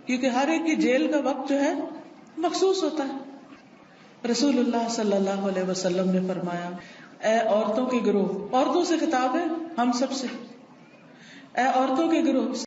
کیونکہ ہر ایک کی جیل کا وقت جو ہے مخصوص ہوتا ہے. رسول اللہ صلی اللہ علیہ وسلم نے فرمایا اے عورتوں کے گروہ، عورتوں سے خطاب ہے ہم سب سے، اے عورتوں کے گروہ